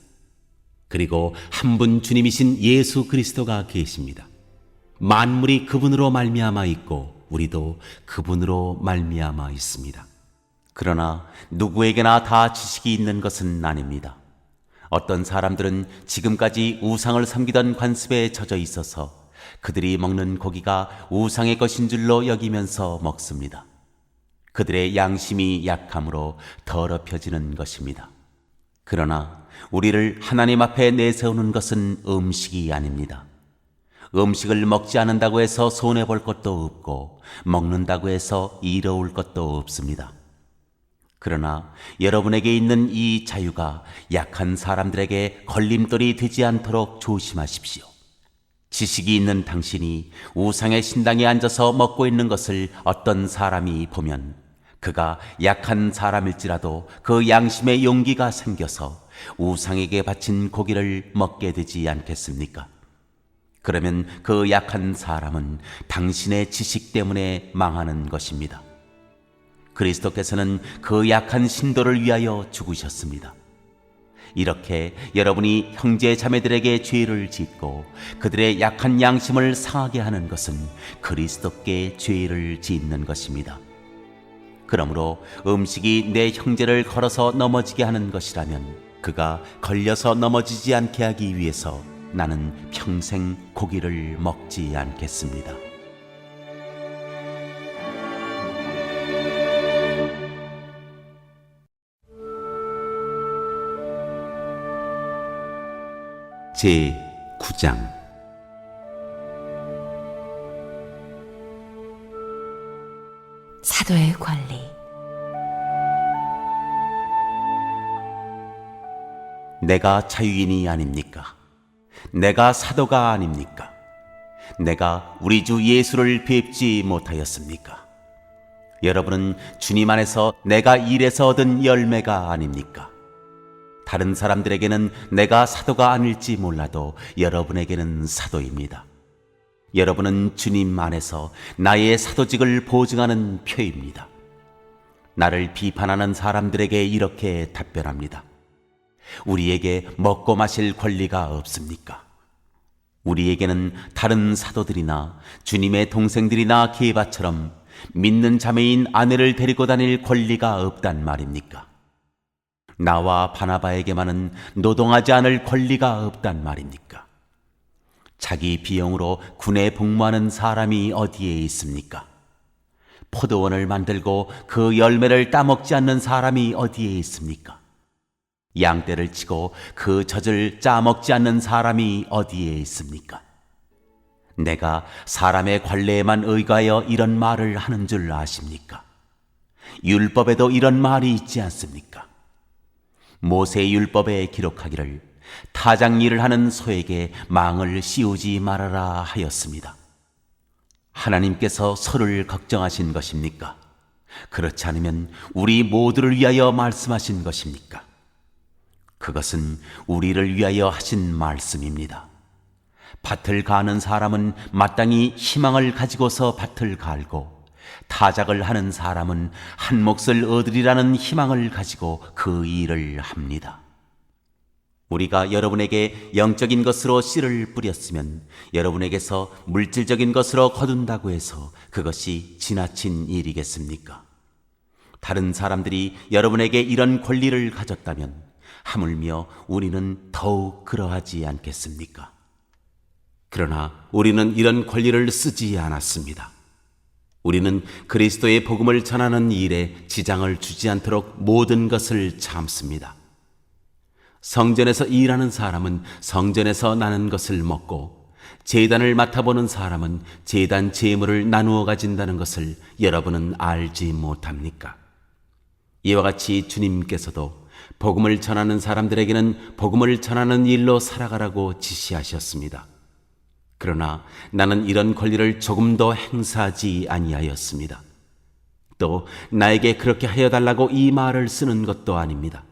그리고 한 분 주님이신 예수 그리스도가 계십니다. 만물이 그분으로 말미암아 있고 우리도 그분으로 말미암아 있습니다. 그러나 누구에게나 다 지식이 있는 것은 아닙니다. 어떤 사람들은 지금까지 우상을 섬기던 관습에 젖어 있어서 그들이 먹는 고기가 우상의 것인 줄로 여기면서 먹습니다. 그들의 양심이 약함으로 더럽혀지는 것입니다. 그러나 우리를 하나님 앞에 내세우는 것은 음식이 아닙니다. 음식을 먹지 않는다고 해서 손해볼 것도 없고 먹는다고 해서 이로울 것도 없습니다. 그러나 여러분에게 있는 이 자유가 약한 사람들에게 걸림돌이 되지 않도록 조심하십시오. 지식이 있는 당신이 우상의 신당에 앉아서 먹고 있는 것을 어떤 사람이 보면 그가 약한 사람일지라도 그 양심의 용기가 생겨서 우상에게 바친 고기를 먹게 되지 않겠습니까? 그러면 그 약한 사람은 당신의 지식 때문에 망하는 것입니다. 그리스도께서는 그 약한 신도를 위하여 죽으셨습니다. 이렇게 여러분이 형제 자매들에게 죄를 짓고 그들의 약한 양심을 상하게 하는 것은 그리스도께 죄를 짓는 것입니다. 그러므로 음식이 내 형제를 걸어서 넘어지게 하는 것이라면 그가 걸려서 넘어지지 않게 하기 위해서 나는 평생 고기를 먹지 않겠습니다. 제 9장 사도의 권리. 내가 자유인이 아닙니까? 내가 사도가 아닙니까? 내가 우리 주 예수를 뵙지 못하였습니까? 여러분은 주님 안에서 내가 일해서 얻은 열매가 아닙니까? 다른 사람들에게는 내가 사도가 아닐지 몰라도 여러분에게는 사도입니다. 여러분은 주님 안에서 나의 사도직을 보증하는 표입니다. 나를 비판하는 사람들에게 이렇게 답변합니다. 우리에게 먹고 마실 권리가 없습니까? 우리에게는 다른 사도들이나 주님의 동생들이나 게바처럼 믿는 자매인 아내를 데리고 다닐 권리가 없단 말입니까? 나와 바나바에게만은 노동하지 않을 권리가 없단 말입니까? 자기 비용으로 군에 복무하는 사람이 어디에 있습니까? 포도원을 만들고 그 열매를 따먹지 않는 사람이 어디에 있습니까? 양떼를 치고 그 젖을 짜먹지 않는 사람이 어디에 있습니까? 내가 사람의 관례에만 의거하여 이런 말을 하는 줄 아십니까? 율법에도 이런 말이 있지 않습니까? 모세 율법에 기록하기를 타작 일을 하는 소에게 망을 씌우지 말아라 하였습니다. 하나님께서 소를 걱정하신 것입니까? 그렇지 않으면 우리 모두를 위하여 말씀하신 것입니까? 그것은 우리를 위하여 하신 말씀입니다. 밭을 가는 사람은 마땅히 희망을 가지고서 밭을 갈고, 타작을 하는 사람은 한 몫을 얻으리라는 희망을 가지고 그 일을 합니다. 우리가 여러분에게 영적인 것으로 씨를 뿌렸으면 여러분에게서 물질적인 것으로 거둔다고 해서 그것이 지나친 일이겠습니까? 다른 사람들이 여러분에게 이런 권리를 가졌다면 하물며 우리는 더욱 그러하지 않겠습니까? 그러나 우리는 이런 권리를 쓰지 않았습니다. 우리는 그리스도의 복음을 전하는 일에 지장을 주지 않도록 모든 것을 참습니다. 성전에서 일하는 사람은 성전에서 나는 것을 먹고, 제단을 맡아보는 사람은 제단 제물을 나누어 가진다는 것을 여러분은 알지 못합니까? 이와 같이 주님께서도 복음을 전하는 사람들에게는 복음을 전하는 일로 살아가라고 지시하셨습니다. 그러나 나는 이런 권리를 조금도 행사하지 아니하였습니다. 또 나에게 그렇게 하여 달라고 이 말을 쓰는 것도 아닙니다.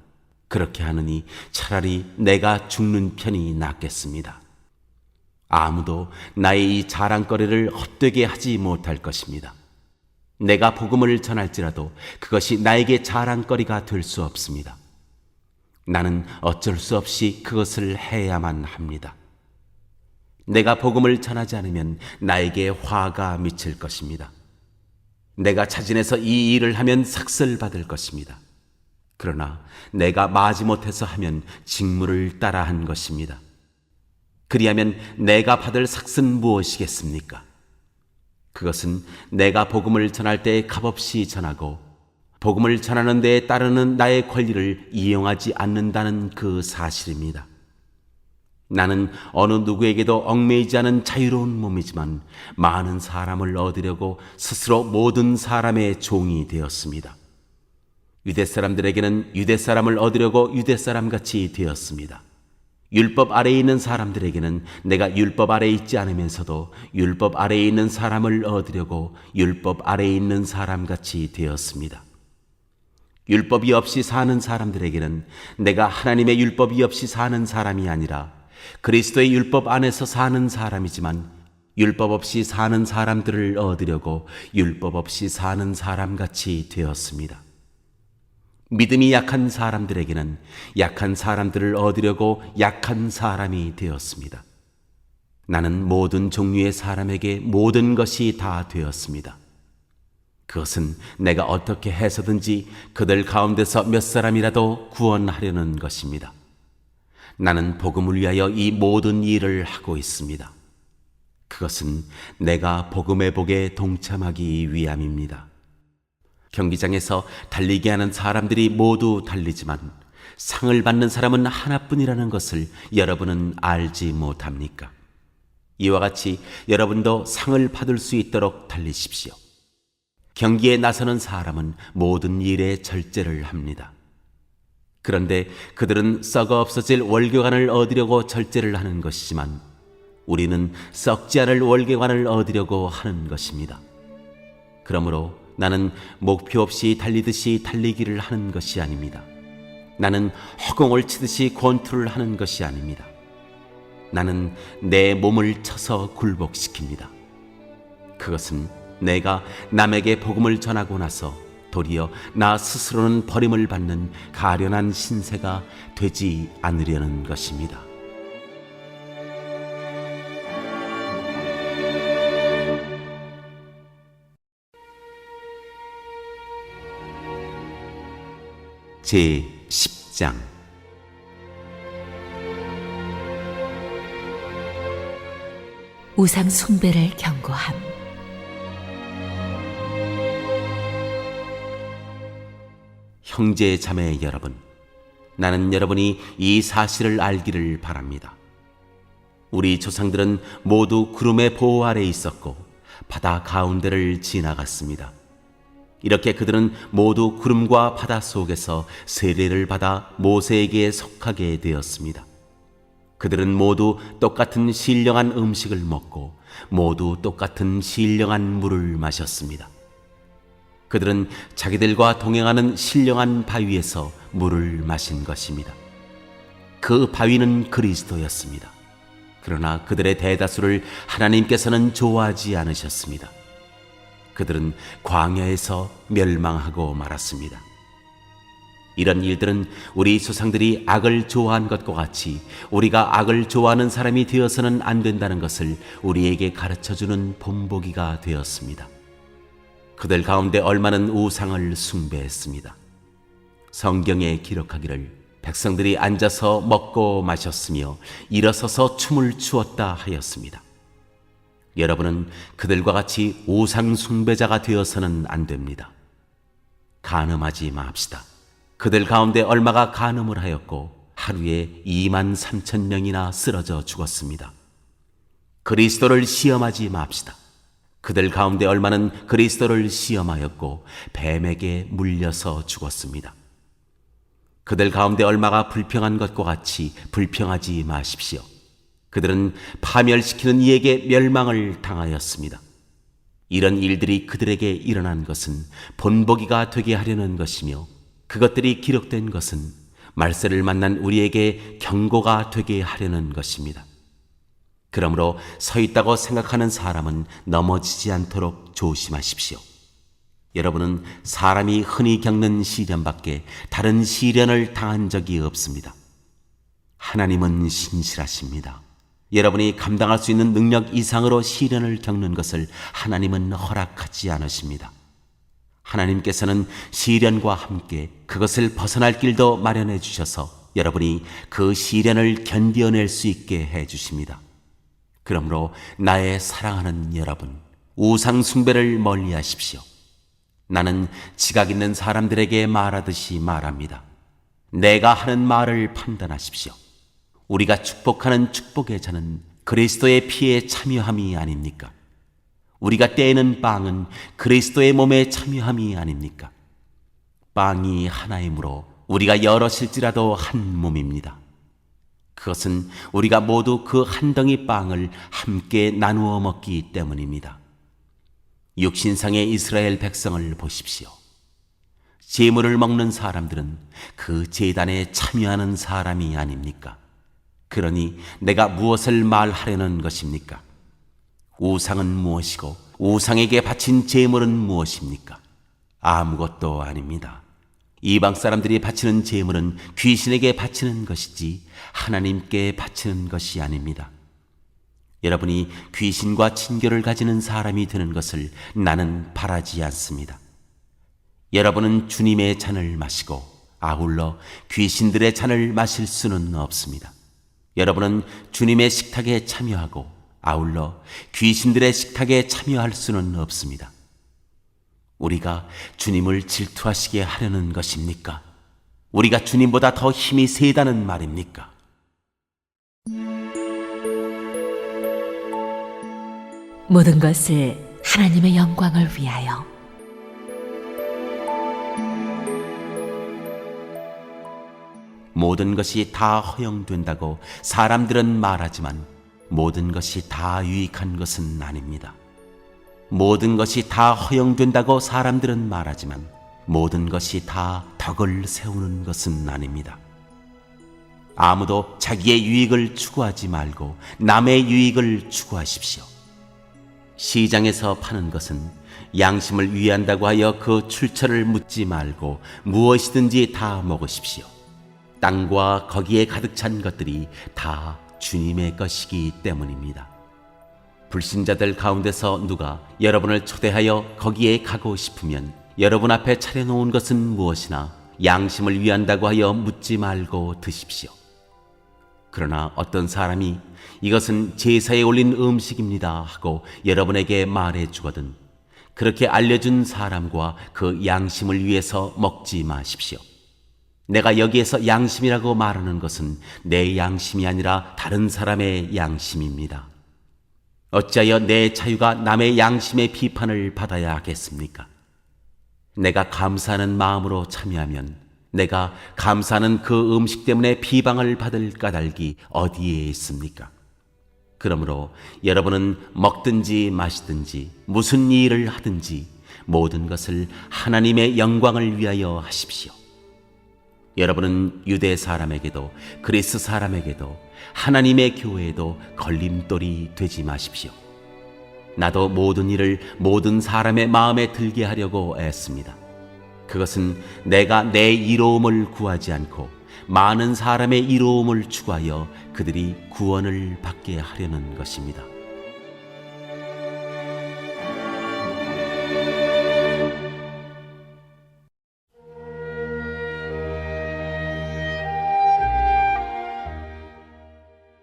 그렇게 하느니 차라리 내가 죽는 편이 낫겠습니다. 아무도 나의 이 자랑거리를 헛되게 하지 못할 것입니다. 내가 복음을 전할지라도 그것이 나에게 자랑거리가 될 수 없습니다. 나는 어쩔 수 없이 그것을 해야만 합니다. 내가 복음을 전하지 않으면 나에게 화가 미칠 것입니다. 내가 자진해서 이 일을 하면 삭슬받을 것입니다. 그러나 내가 마지못해서 하면 직무를 따라한 것입니다. 그리하면 내가 받을 삭은 무엇이겠습니까? 그것은 내가 복음을 전할 때 값없이 전하고 복음을 전하는 데에 따르는 나의 권리를 이용하지 않는다는 그 사실입니다. 나는 어느 누구에게도 얽매이지 않은 자유로운 몸이지만 많은 사람을 얻으려고 스스로 모든 사람의 종이 되었습니다. 유대 사람들에게는 유대 사람을 얻으려고 유대 사람같이 되었습니다. 율법 아래에 있는 사람들에게는 내가 율법 아래에 있지 않으면서도 율법 아래에 있는 사람을 얻으려고 율법 아래에 있는 사람같이 되었습니다. 율법이 없이 사는 사람들에게는 내가 하나님의 율법이 없이 사는 사람이 아니라 그리스도의 율법 안에서 사는 사람이지만 율법 없이 사는 사람들을 얻으려고 율법 없이 사는 사람같이 되었습니다. 믿음이 약한 사람들에게는 약한 사람들을 얻으려고 약한 사람이 되었습니다. 나는 모든 종류의 사람에게 모든 것이 다 되었습니다. 그것은 내가 어떻게 해서든지 그들 가운데서 몇 사람이라도 구원하려는 것입니다. 나는 복음을 위하여 이 모든 일을 하고 있습니다. 그것은 내가 복음의 복에 동참하기 위함입니다. 경기장에서 달리기 하는 사람들이 모두 달리지만 상을 받는 사람은 하나뿐이라는 것을 여러분은 알지 못합니까? 이와 같이 여러분도 상을 받을 수 있도록 달리십시오. 경기에 나서는 사람은 모든 일에 절제를 합니다. 그런데 그들은 썩어 없어질 월계관을 얻으려고 절제를 하는 것이지만 우리는 썩지 않을 월계관을 얻으려고 하는 것입니다. 그러므로 나는 목표 없이 달리듯이 달리기를 하는 것이 아닙니다. 나는 허공을 치듯이 권투를 하는 것이 아닙니다. 나는 내 몸을 쳐서 굴복시킵니다. 그것은 내가 남에게 복음을 전하고 나서 도리어 나 스스로는 버림을 받는 가련한 신세가 되지 않으려는 것입니다. 제10장. 우상 숭배를 경고함. 형제 자매 여러분, 나는 여러분이 이 사실을 알기를 바랍니다. 우리 조상들은 모두 구름의 보호 아래 있었고 바다 가운데를 지나갔습니다. 이렇게 그들은 모두 구름과 바다 속에서 세례를 받아 모세에게 속하게 되었습니다. 그들은 모두 똑같은 신령한 음식을 먹고 모두 똑같은 신령한 물을 마셨습니다. 그들은 자기들과 동행하는 신령한 바위에서 물을 마신 것입니다. 그 바위는 그리스도였습니다. 그러나 그들의 대다수를 하나님께서는 좋아하지 않으셨습니다. 그들은 광야에서 멸망하고 말았습니다. 이런 일들은 우리 조상들이 악을 좋아한 것과 같이 우리가 악을 좋아하는 사람이 되어서는 안 된다는 것을 우리에게 가르쳐주는 본보기가 되었습니다. 그들 가운데 얼마는 우상을 숭배했습니다. 성경에 기록하기를 백성들이 앉아서 먹고 마셨으며 일어서서 춤을 추었다 하였습니다. 여러분은 그들과 같이 우상 숭배자가 되어서는 안 됩니다. 간음하지 맙시다. 그들 가운데 얼마가 간음을 하였고 하루에 23,000명이나 쓰러져 죽었습니다. 그리스도를 시험하지 맙시다. 그들 가운데 얼마는 그리스도를 시험하였고 뱀에게 물려서 죽었습니다. 그들 가운데 얼마가 불평한 것과 같이 불평하지 마십시오. 그들은 파멸시키는 이에게 멸망을 당하였습니다. 이런 일들이 그들에게 일어난 것은 본보기가 되게 하려는 것이며 그것들이 기록된 것은 말세를 만난 우리에게 경고가 되게 하려는 것입니다. 그러므로 서 있다고 생각하는 사람은 넘어지지 않도록 조심하십시오. 여러분은 사람이 흔히 겪는 시련밖에 다른 시련을 당한 적이 없습니다. 하나님은 신실하십니다. 여러분이 감당할 수 있는 능력 이상으로 시련을 겪는 것을 하나님은 허락하지 않으십니다. 하나님께서는 시련과 함께 그것을 벗어날 길도 마련해 주셔서 여러분이 그 시련을 견뎌낼 수 있게 해 주십니다. 그러므로 나의 사랑하는 여러분, 우상 숭배를 멀리 하십시오. 나는 지각 있는 사람들에게 말하듯이 말합니다. 내가 하는 말을 판단하십시오. 우리가 축복하는 축복의 잔은 그리스도의 피에 참여함이 아닙니까? 우리가 떼는 빵은 그리스도의 몸에 참여함이 아닙니까? 빵이 하나이므로 우리가 여럿일지라도 한 몸입니다. 그것은 우리가 모두 그 한 덩이 빵을 함께 나누어 먹기 때문입니다. 육신상의 이스라엘 백성을 보십시오. 제물을 먹는 사람들은 그 제단에 참여하는 사람이 아닙니까? 그러니 내가 무엇을 말하려는 것입니까? 우상은 무엇이고 우상에게 바친 제물은 무엇입니까? 아무것도 아닙니다. 이방 사람들이 바치는 제물은 귀신에게 바치는 것이지 하나님께 바치는 것이 아닙니다. 여러분이 귀신과 친교를 가지는 사람이 되는 것을 나는 바라지 않습니다. 여러분은 주님의 잔을 마시고 아울러 귀신들의 잔을 마실 수는 없습니다. 여러분은 주님의 식탁에 참여하고 아울러 귀신들의 식탁에 참여할 수는 없습니다. 우리가 주님을 질투하시게 하려는 것입니까? 우리가 주님보다 더 힘이 세다는 말입니까? 모든 것을 하나님의 영광을 위하여. 모든 것이 다 허용된다고 사람들은 말하지만 모든 것이 다 유익한 것은 아닙니다. 모든 것이 다 허용된다고 사람들은 말하지만 모든 것이 다 덕을 세우는 것은 아닙니다. 아무도 자기의 유익을 추구하지 말고 남의 유익을 추구하십시오. 시장에서 파는 것은 양심을 위한다고 하여 그 출처를 묻지 말고 무엇이든지 다 먹으십시오. 땅과 거기에 가득 찬 것들이 다 주님의 것이기 때문입니다. 불신자들 가운데서 누가 여러분을 초대하여 거기에 가고 싶으면 여러분 앞에 차려놓은 것은 무엇이나 양심을 위한다고 하여 묻지 말고 드십시오. 그러나 어떤 사람이 이것은 제사에 올린 음식입니다 하고 여러분에게 말해 주거든 그렇게 알려준 사람과 그 양심을 위해서 먹지 마십시오. 내가 여기에서 양심이라고 말하는 것은 내 양심이 아니라 다른 사람의 양심입니다. 어찌하여 내 자유가 남의 양심의 비판을 받아야 하겠습니까? 내가 감사하는 마음으로 참여하면 내가 감사하는 그 음식 때문에 비방을 받을 까닭이 어디에 있습니까? 그러므로 여러분은 먹든지 마시든지 무슨 일을 하든지 모든 것을 하나님의 영광을 위하여 하십시오. 여러분은 유대 사람에게도 그리스 사람에게도 하나님의 교회에도 걸림돌이 되지 마십시오. 나도 모든 일을 모든 사람의 마음에 들게 하려고 애씁니다. 그것은 내가 내 이로움을 구하지 않고 많은 사람의 이로움을 추구하여 그들이 구원을 받게 하려는 것입니다.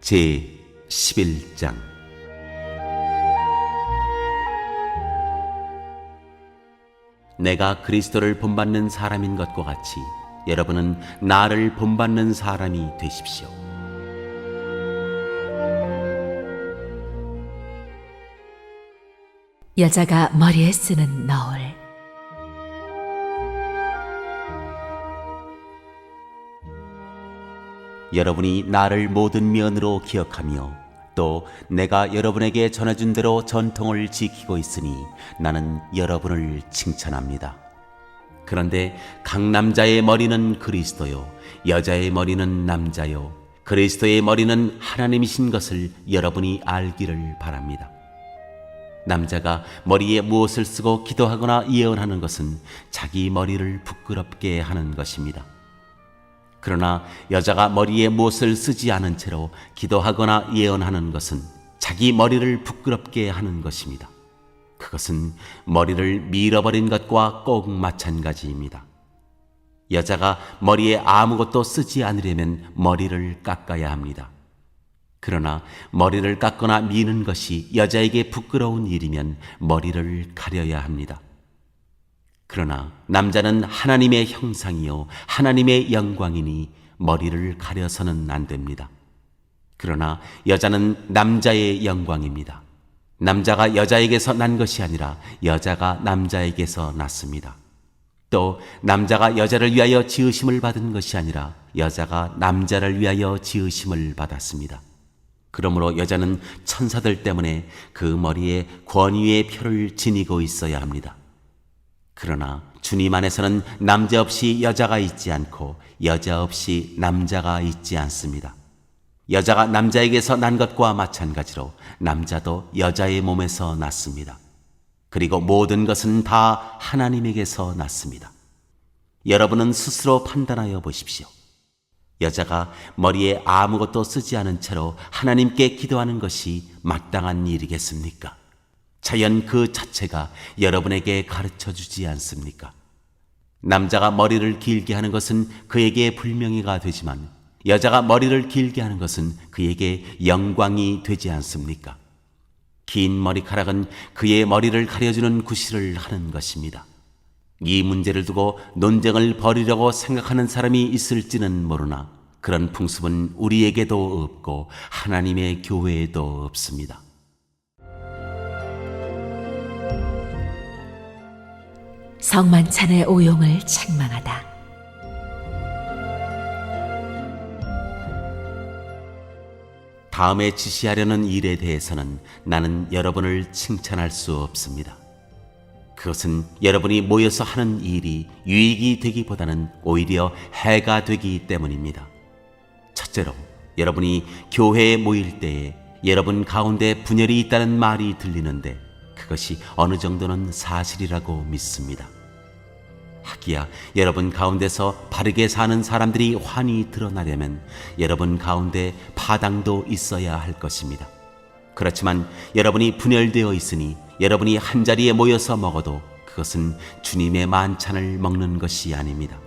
제 11장 내가 그리스도를 본받는 사람인 것과 같이 여러분은 나를 본받는 사람이 되십시오. 여자가 머리에 쓰는 너울. 여러분이 나를 모든 면으로 기억하며 또 내가 여러분에게 전해준 대로 전통을 지키고 있으니 나는 여러분을 칭찬합니다. 그런데 각 남자의 머리는 그리스도요, 여자의 머리는 남자요, 그리스도의 머리는 하나님이신 것을 여러분이 알기를 바랍니다. 남자가 머리에 무엇을 쓰고 기도하거나 예언하는 것은 자기 머리를 부끄럽게 하는 것입니다. 그러나 여자가 머리에 무엇을 쓰지 않은 채로 기도하거나 예언하는 것은 자기 머리를 부끄럽게 하는 것입니다. 그것은 머리를 밀어버린 것과 꼭 마찬가지입니다. 여자가 머리에 아무것도 쓰지 않으려면 머리를 깎아야 합니다. 그러나 머리를 깎거나 미는 것이 여자에게 부끄러운 일이면 머리를 가려야 합니다. 그러나 남자는 하나님의 형상이요 하나님의 영광이니 머리를 가려서는 안 됩니다. 그러나 여자는 남자의 영광입니다. 남자가 여자에게서 난 것이 아니라 여자가 남자에게서 났습니다. 또 남자가 여자를 위하여 지으심을 받은 것이 아니라 여자가 남자를 위하여 지으심을 받았습니다. 그러므로 여자는 천사들 때문에 그 머리에 권위의 표를 지니고 있어야 합니다. 그러나 주님 안에서는 남자 없이 여자가 있지 않고 여자 없이 남자가 있지 않습니다. 여자가 남자에게서 난 것과 마찬가지로 남자도 여자의 몸에서 났습니다. 그리고 모든 것은 다 하나님에게서 났습니다. 여러분은 스스로 판단하여 보십시오. 여자가 머리에 아무것도 쓰지 않은 채로 하나님께 기도하는 것이 마땅한 일이겠습니까? 자연 그 자체가 여러분에게 가르쳐주지 않습니까? 남자가 머리를 길게 하는 것은 그에게 불명예가 되지만 여자가 머리를 길게 하는 것은 그에게 영광이 되지 않습니까? 긴 머리카락은 그의 머리를 가려주는 구실을 하는 것입니다. 이 문제를 두고 논쟁을 벌이려고 생각하는 사람이 있을지는 모르나 그런 풍습은 우리에게도 없고 하나님의 교회에도 없습니다. 성만찬의 오용을 책망하다. 다음에 지시하려는 일에 대해서는 나는 여러분을 칭찬할 수 없습니다. 그것은 여러분이 모여서 하는 일이 유익이 되기보다는 오히려 해가 되기 때문입니다. 첫째로, 여러분이 교회에 모일 때에 여러분 가운데 분열이 있다는 말이 들리는데 그것이 어느 정도는 사실이라고 믿습니다. 하기야 여러분 가운데서 바르게 사는 사람들이 환히 드러나려면 여러분 가운데 파당도 있어야 할 것입니다. 그렇지만 여러분이 분열되어 있으니 여러분이 한자리에 모여서 먹어도 그것은 주님의 만찬을 먹는 것이 아닙니다.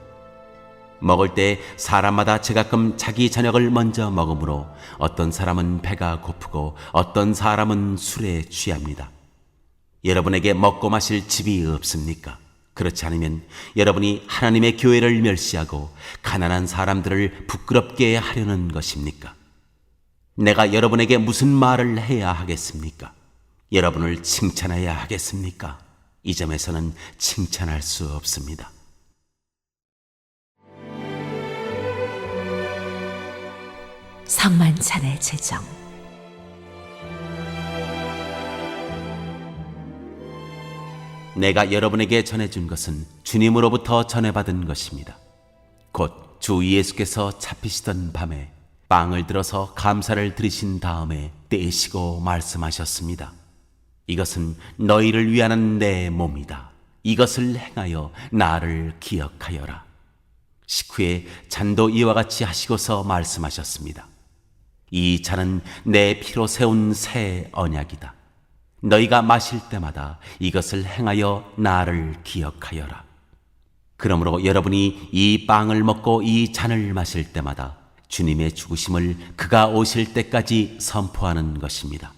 먹을 때 사람마다 제각금 자기 저녁을 먼저 먹으므로 어떤 사람은 배가 고프고 어떤 사람은 술에 취합니다. 여러분에게 먹고 마실 집이 없습니까? 그렇지 않으면 여러분이 하나님의 교회를 멸시하고 가난한 사람들을 부끄럽게 하려는 것입니까? 내가 여러분에게 무슨 말을 해야 하겠습니까? 여러분을 칭찬해야 하겠습니까? 이 점에서는 칭찬할 수 없습니다. 성만찬의 제정. 내가 여러분에게 전해준 것은 주님으로부터 전해받은 것입니다. 곧 주 예수께서 잡히시던 밤에 빵을 들어서 감사를 드리신 다음에 떼시고 말씀하셨습니다. 이것은 너희를 위하는 내 몸이다. 이것을 행하여 나를 기억하여라. 식후에 잔도 이와 같이 하시고서 말씀하셨습니다. 이 잔은 내 피로 세운 새 언약이다. 너희가 마실 때마다 이것을 행하여 나를 기억하여라. 그러므로 여러분이 이 빵을 먹고 이 잔을 마실 때마다 주님의 죽으심을 그가 오실 때까지 선포하는 것입니다.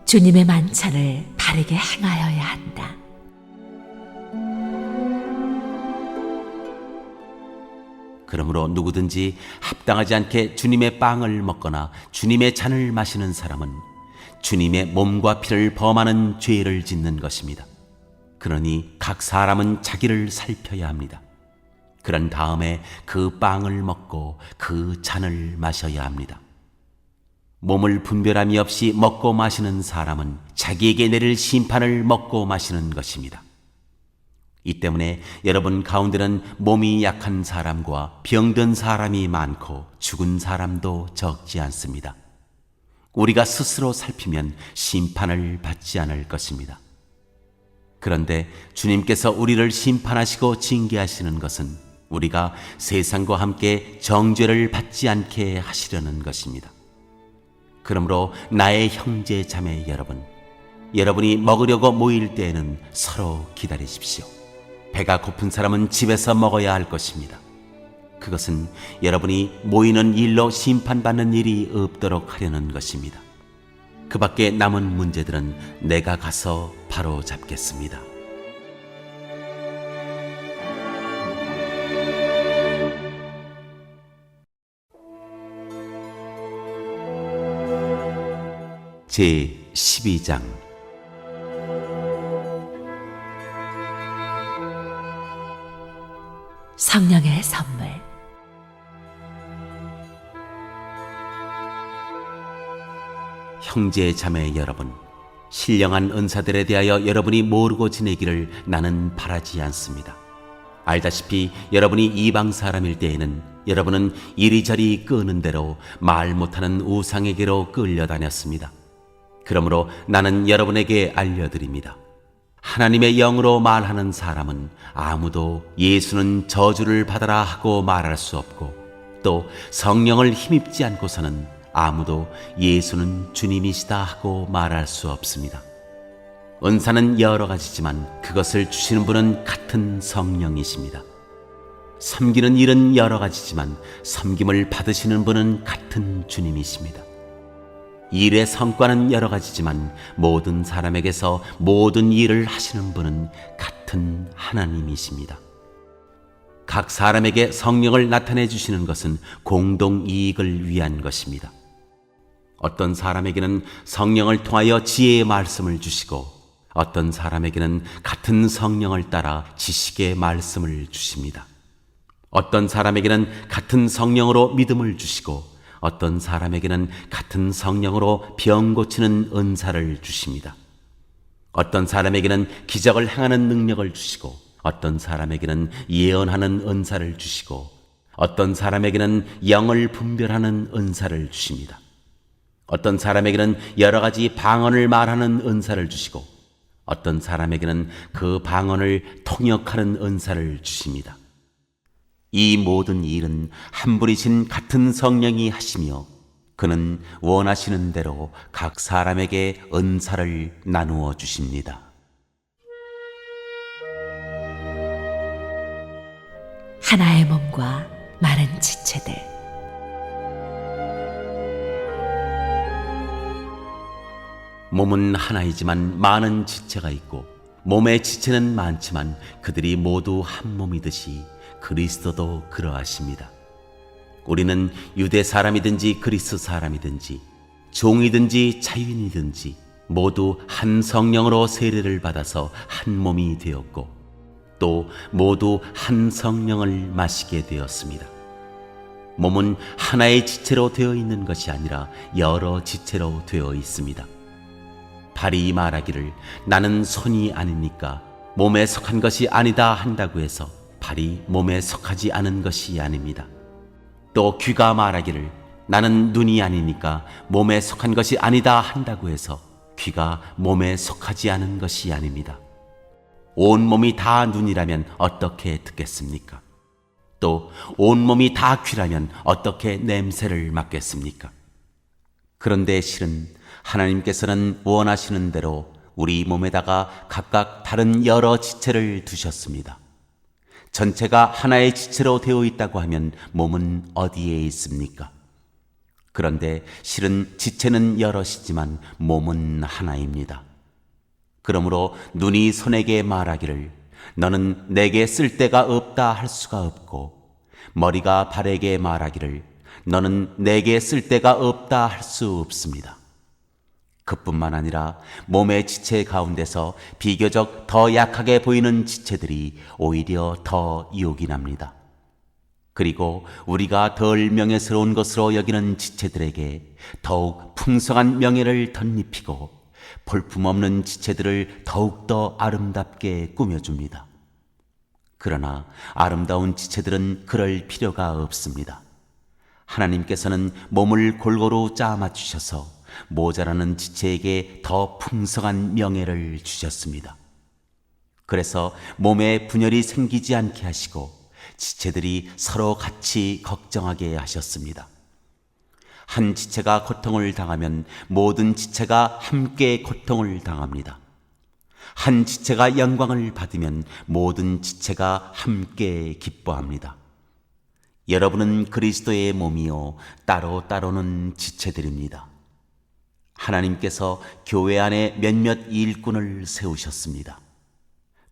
주님의 만찬을 바르게 행하여야 한다. 그러므로 누구든지 합당하지 않게 주님의 빵을 먹거나 주님의 잔을 마시는 사람은 주님의 몸과 피를 범하는 죄를 짓는 것입니다. 그러니 각 사람은 자기를 살펴야 합니다. 그런 다음에 그 빵을 먹고 그 잔을 마셔야 합니다. 몸을 분별함이 없이 먹고 마시는 사람은 자기에게 내릴 심판을 먹고 마시는 것입니다. 이 때문에 여러분 가운데는 몸이 약한 사람과 병든 사람이 많고 죽은 사람도 적지 않습니다. 우리가 스스로 살피면 심판을 받지 않을 것입니다. 그런데 주님께서 우리를 심판하시고 징계하시는 것은 우리가 세상과 함께 정죄를 받지 않게 하시려는 것입니다. 그러므로 나의 형제 자매 여러분, 여러분이 먹으려고 모일 때에는 서로 기다리십시오. 배가 고픈 사람은 집에서 먹어야 할 것입니다. 그것은 여러분이 모이는 일로 심판받는 일이 없도록 하려는 것입니다. 그 밖에 남은 문제들은 내가 가서 바로 잡겠습니다. 제 12장 성령의 선물. 형제 자매 여러분, 신령한 은사들에 대하여 여러분이 모르고 지내기를 나는 바라지 않습니다. 알다시피 여러분이 이방 사람일 때에는 여러분은 이리저리 끄는 대로 말 못하는 우상에게로 끌려다녔습니다. 그러므로 나는 여러분에게 알려드립니다. 하나님의 영으로 말하는 사람은 아무도 예수는 저주를 받아라 하고 말할 수 없고, 또 성령을 힘입지 않고서는 아무도 예수는 주님이시다 하고 말할 수 없습니다. 은사는 여러 가지지만 그것을 주시는 분은 같은 성령이십니다. 섬기는 일은 여러 가지지만 섬김을 받으시는 분은 같은 주님이십니다. 일의 성과는 여러 가지지만 모든 사람에게서 모든 일을 하시는 분은 같은 하나님이십니다. 각 사람에게 성령을 나타내 주시는 것은 공동 이익을 위한 것입니다. 어떤 사람에게는 성령을 통하여 지혜의 말씀을 주시고, 어떤 사람에게는 같은 성령을 따라 지식의 말씀을 주십니다. 어떤 사람에게는 같은 성령으로 믿음을 주시고, 어떤 사람에게는 같은 성령으로 병 고치는 은사를 주십니다. 어떤 사람에게는 기적을 행하는 능력을 주시고, 어떤 사람에게는 예언하는 은사를 주시고, 어떤 사람에게는 영을 분별하는 은사를 주십니다. 어떤 사람에게는 여러 가지 방언을 말하는 은사를 주시고, 어떤 사람에게는 그 방언을 통역하는 은사를 주십니다. 이 모든 일은 한 분이신 같은 성령이 하시며, 그는 원하시는 대로 각 사람에게 은사를 나누어 주십니다. 하나의 몸과 많은 지체들. 몸은 하나이지만 많은 지체가 있고 몸의 지체는 많지만 그들이 모두 한 몸이듯이 그리스도도 그러하십니다. 우리는 유대 사람이든지 그리스 사람이든지 종이든지 자유인이든지 모두 한 성령으로 세례를 받아서 한 몸이 되었고 또 모두 한 성령을 마시게 되었습니다. 몸은 하나의 지체로 되어 있는 것이 아니라 여러 지체로 되어 있습니다. 발이 말하기를 나는 손이 아니니까 몸에 속한 것이 아니다 한다고 해서 발이 몸에 속하지 않은 것이 아닙니다. 또 귀가 말하기를 나는 눈이 아니니까 몸에 속한 것이 아니다 한다고 해서 귀가 몸에 속하지 않은 것이 아닙니다. 온 몸이 다 눈이라면 어떻게 듣겠습니까? 또 온몸이 다 귀라면 어떻게 냄새를 맡겠습니까? 그런데 실은 하나님께서는 원하시는 대로 우리 몸에다가 각각 다른 여러 지체를 두셨습니다. 전체가 하나의 지체로 되어 있다고 하면 몸은 어디에 있습니까? 그런데 실은 지체는 여럿이지만 몸은 하나입니다. 그러므로 눈이 손에게 말하기를 너는 내게 쓸데가 없다 할 수가 없고 머리가 발에게 말하기를 너는 내게 쓸데가 없다 할 수 없습니다. 그뿐만 아니라 몸의 지체 가운데서 비교적 더 약하게 보이는 지체들이 오히려 더 요긴합니다. 그리고 우리가 덜 명예스러운 것으로 여기는 지체들에게 더욱 풍성한 명예를 덧입히고 볼품없는 지체들을 더욱더 아름답게 꾸며줍니다. 그러나 아름다운 지체들은 그럴 필요가 없습니다. 하나님께서는 몸을 골고루 짜 맞추셔서 모자라는 지체에게 더 풍성한 명예를 주셨습니다. 그래서 몸에 분열이 생기지 않게 하시고 지체들이 서로 같이 걱정하게 하셨습니다. 한 지체가 고통을 당하면 모든 지체가 함께 고통을 당합니다. 한 지체가 영광을 받으면 모든 지체가 함께 기뻐합니다. 여러분은 그리스도의 몸이요 따로따로는 지체들입니다. 하나님께서 교회 안에 몇몇 일꾼을 세우셨습니다.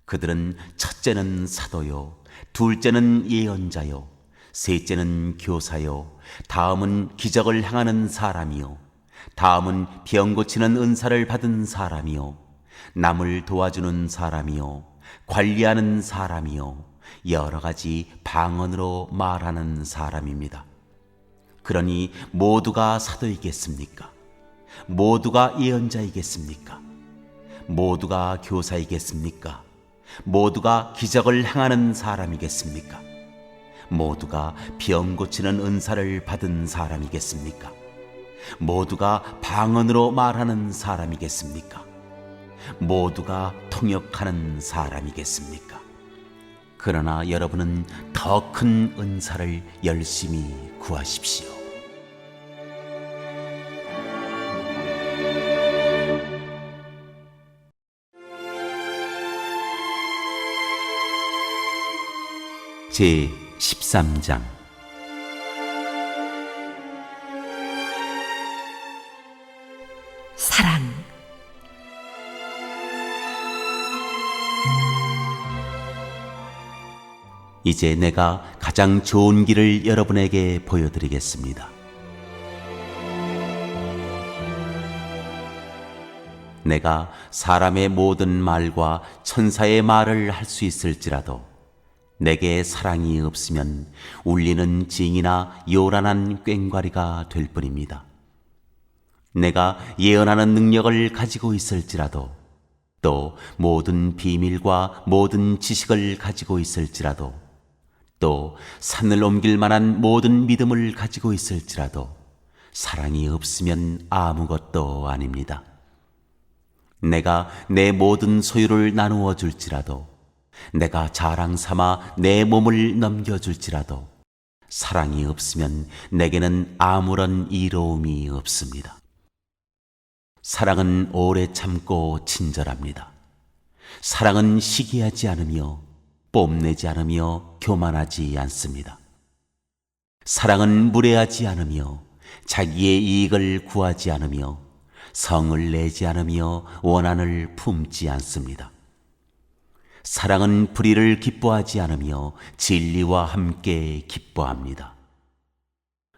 그들은 첫째는 사도요, 둘째는 예언자요, 셋째는 교사요, 다음은 기적을 행하는 사람이요, 다음은 병 고치는 은사를 받은 사람이요, 남을 도와주는 사람이요, 관리하는 사람이요, 여러 가지 방언으로 말하는 사람입니다. 그러니 모두가 사도이겠습니까? 모두가 예언자이겠습니까? 모두가 교사이겠습니까? 모두가 기적을 행하는 사람이겠습니까? 모두가 병 고치는 은사를 받은 사람이겠습니까? 모두가 방언으로 말하는 사람이겠습니까? 모두가 통역하는 사람이겠습니까? 그러나 여러분은 더 큰 은사를 열심히 구하십시오. 제 13장 사랑. 이제 내가 가장 좋은 길을 여러분에게 보여드리겠습니다. 내가 사람의 모든 말과 천사의 말을 할 수 있을지라도 내게 사랑이 없으면 울리는 징이나 요란한 꽹과리가 될 뿐입니다. 내가 예언하는 능력을 가지고 있을지라도 또 모든 비밀과 모든 지식을 가지고 있을지라도 또 산을 옮길 만한 모든 믿음을 가지고 있을지라도 사랑이 없으면 아무것도 아닙니다. 내가 내 모든 소유를 나누어 줄지라도 내가 자랑 삼아 내 몸을 넘겨줄지라도 사랑이 없으면 내게는 아무런 이로움이 없습니다. 사랑은 오래 참고 친절합니다. 사랑은 시기하지 않으며 뽐내지 않으며 교만하지 않습니다. 사랑은 무례하지 않으며 자기의 이익을 구하지 않으며 성을 내지 않으며 원한을 품지 않습니다. 사랑은 불의를 기뻐하지 않으며 진리와 함께 기뻐합니다.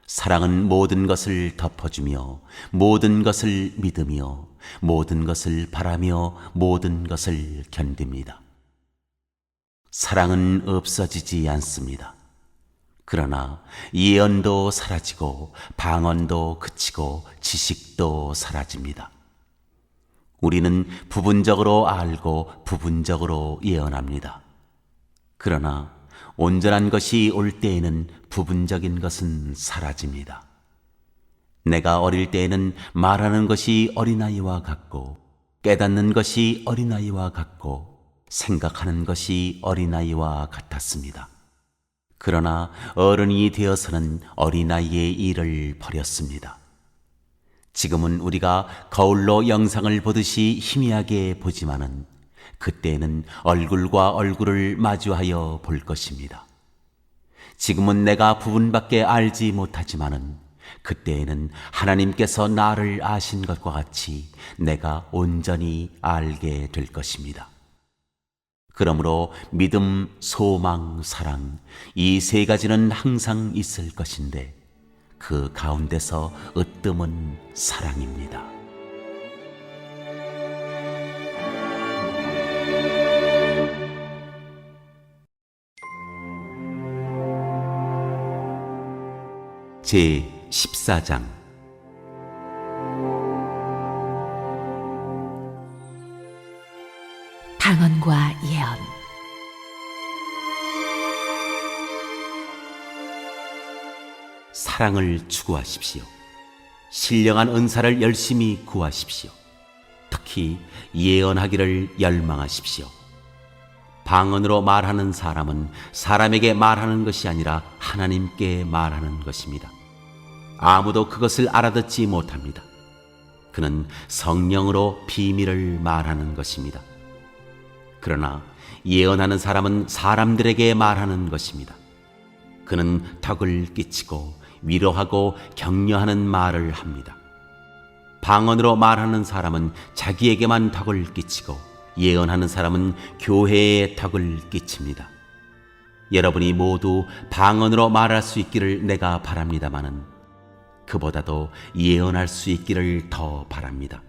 사랑은 모든 것을 덮어주며 모든 것을 믿으며 모든 것을 바라며 모든 것을 견딥니다. 사랑은 없어지지 않습니다. 그러나 예언도 사라지고 방언도 그치고 지식도 사라집니다. 우리는 부분적으로 알고 부분적으로 예언합니다. 그러나 온전한 것이 올 때에는 부분적인 것은 사라집니다. 내가 어릴 때에는 말하는 것이 어린아이와 같고 깨닫는 것이 어린아이와 같고 생각하는 것이 어린아이와 같았습니다. 그러나 어른이 되어서는 어린아이의 일을 버렸습니다. 지금은 우리가 거울로 영상을 보듯이 희미하게 보지만은 그때는 얼굴과 얼굴을 마주하여 볼 것입니다. 지금은 내가 부분밖에 알지 못하지만은 그때에는 하나님께서 나를 아신 것과 같이 내가 온전히 알게 될 것입니다. 그러므로 믿음, 소망, 사랑 이 세 가지는 항상 있을 것인데 그 가운데서 으뜸은 사랑입니다. 제 14장 방언과 예언. 사랑을 추구하십시오. 신령한 은사를 열심히 구하십시오. 특히 예언하기를 열망하십시오. 방언으로 말하는 사람은 사람에게 말하는 것이 아니라 하나님께 말하는 것입니다. 아무도 그것을 알아듣지 못합니다. 그는 성령으로 비밀을 말하는 것입니다. 그러나 예언하는 사람은 사람들에게 말하는 것입니다. 그는 덕을 끼치고 위로하고 격려하는 말을 합니다. 방언으로 말하는 사람은 자기에게만 덕을 끼치고 예언하는 사람은 교회에 덕을 끼칩니다. 여러분이 모두 방언으로 말할 수 있기를 내가 바랍니다마는 그보다도 예언할 수 있기를 더 바랍니다.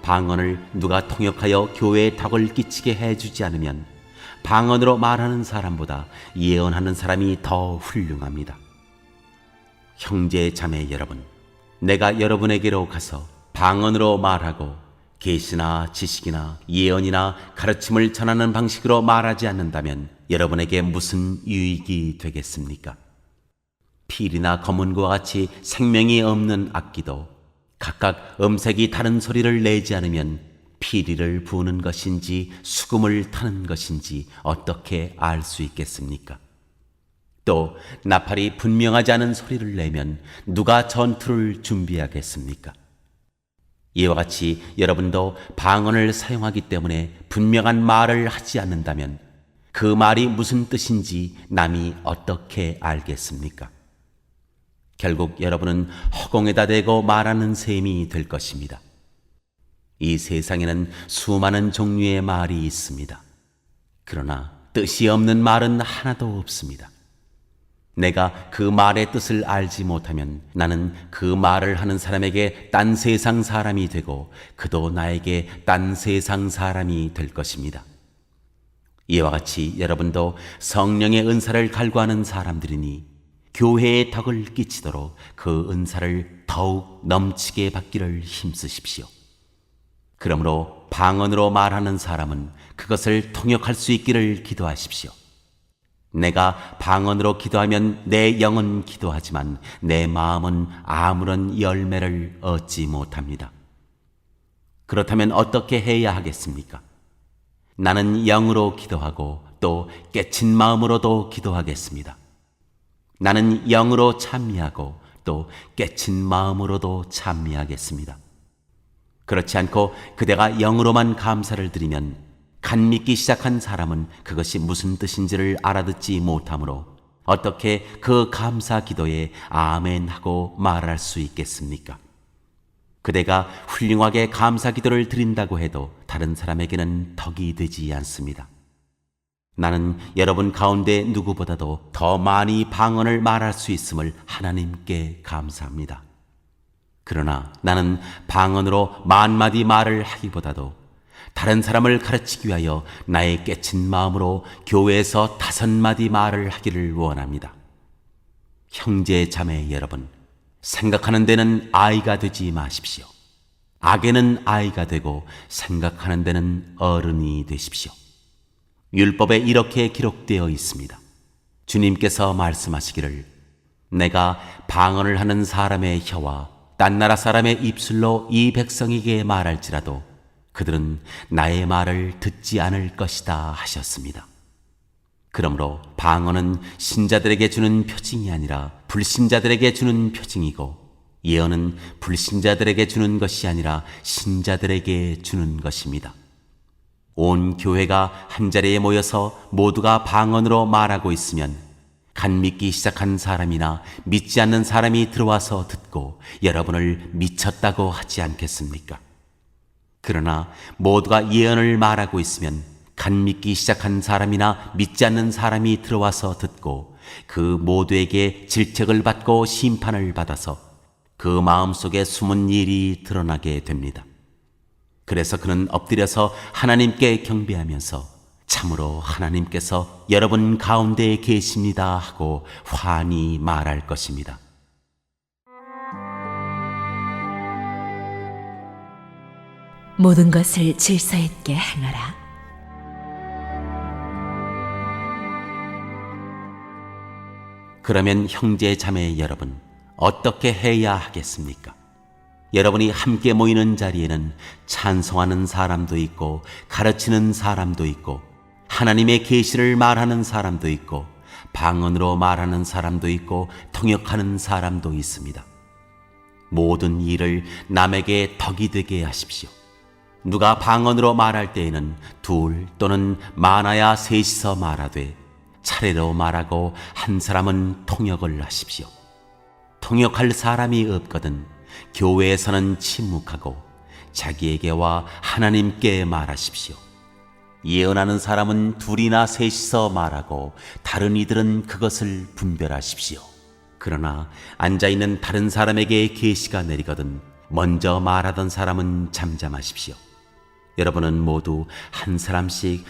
방언을 누가 통역하여 교회에 덕을 끼치게 해주지 않으면 방언으로 말하는 사람보다 예언하는 사람이 더 훌륭합니다. 형제 자매 여러분, 내가 여러분에게로 가서 방언으로 말하고 계시나 지식이나 예언이나 가르침을 전하는 방식으로 말하지 않는다면 여러분에게 무슨 유익이 되겠습니까? 필이나 검은과 같이 생명이 없는 악기도 각각 음색이 다른 소리를 내지 않으면 피리를 부는 것인지 수금을 타는 것인지 어떻게 알 수 있겠습니까? 또 나팔이 분명하지 않은 소리를 내면 누가 전투를 준비하겠습니까? 이와 같이 여러분도 방언을 사용하기 때문에 분명한 말을 하지 않는다면 그 말이 무슨 뜻인지 남이 어떻게 알겠습니까? 결국 여러분은 허공에다 대고 말하는 셈이 될 것입니다. 이 세상에는 수많은 종류의 말이 있습니다. 그러나 뜻이 없는 말은 하나도 없습니다. 내가 그 말의 뜻을 알지 못하면 나는 그 말을 하는 사람에게 딴 세상 사람이 되고 그도 나에게 딴 세상 사람이 될 것입니다. 이와 같이 여러분도 성령의 은사를 갈구하는 사람들이니 교회에 덕을 끼치도록 그 은사를 더욱 넘치게 받기를 힘쓰십시오. 그러므로 방언으로 말하는 사람은 그것을 통역할 수 있기를 기도하십시오. 내가 방언으로 기도하면 내 영은 기도하지만 내 마음은 아무런 열매를 얻지 못합니다. 그렇다면 어떻게 해야 하겠습니까? 나는 영으로 기도하고 또 깨친 마음으로도 기도하겠습니다. 나는 영으로 찬미하고 또 깨친 마음으로도 찬미하겠습니다. 그렇지 않고 그대가 영으로만 감사를 드리면 간 믿기 시작한 사람은 그것이 무슨 뜻인지를 알아듣지 못하므로 어떻게 그 감사 기도에 아멘 하고 말할 수 있겠습니까? 그대가 훌륭하게 감사 기도를 드린다고 해도 다른 사람에게는 덕이 되지 않습니다. 나는 여러분 가운데 누구보다도 더 많이 방언을 말할 수 있음을 하나님께 감사합니다. 그러나 나는 방언으로 만마디 말을 하기보다도 다른 사람을 가르치기 위하여 나의 깨친 마음으로 교회에서 5마디 말을 하기를 원합니다. 형제 자매 여러분, 생각하는 데는 아이가 되지 마십시오. 악에는 아이가 되고 생각하는 데는 어른이 되십시오. 율법에 이렇게 기록되어 있습니다. 주님께서 말씀하시기를 내가 방언을 하는 사람의 혀와 딴 나라 사람의 입술로 이 백성에게 말할지라도 그들은 나의 말을 듣지 않을 것이다 하셨습니다. 그러므로 방언은 신자들에게 주는 표징이 아니라 불신자들에게 주는 표징이고 예언은 불신자들에게 주는 것이 아니라 신자들에게 주는 것입니다. 온 교회가 한자리에 모여서 모두가 방언으로 말하고 있으면 간 믿기 시작한 사람이나 믿지 않는 사람이 들어와서 듣고 여러분을 미쳤다고 하지 않겠습니까? 그러나 모두가 예언을 말하고 있으면 간 믿기 시작한 사람이나 믿지 않는 사람이 들어와서 듣고 그 모두에게 질책을 받고 심판을 받아서 그 마음속에 숨은 일이 드러나게 됩니다. 그래서 그는 엎드려서 하나님께 경배하면서 참으로 하나님께서 여러분 가운데에 계십니다 하고 환히 말할 것입니다. 모든 것을 질서 있게 행하라. 그러면 형제 자매 여러분, 어떻게 해야 하겠습니까? 여러분이 함께 모이는 자리에는 찬송하는 사람도 있고 가르치는 사람도 있고 하나님의 계시를 말하는 사람도 있고 방언으로 말하는 사람도 있고 통역하는 사람도 있습니다. 모든 일을 남에게 덕이 되게 하십시오. 누가 방언으로 말할 때에는 2 또는 많아야 3이서 말하되 차례로 말하고 한 사람은 통역을 하십시오. 통역할 사람이 없거든 교회에서는 침묵하고 자기에게와 하나님께 말하십시오. 예언하는 사람은 2이나 3이서 말하고 다른 이들은 그것을 분별하십시오. 그러나 앉아있는 다른 사람에게 계시가 내리거든 먼저 말하던 사람은 잠잠하십시오. 여러분은 모두 한 사람씩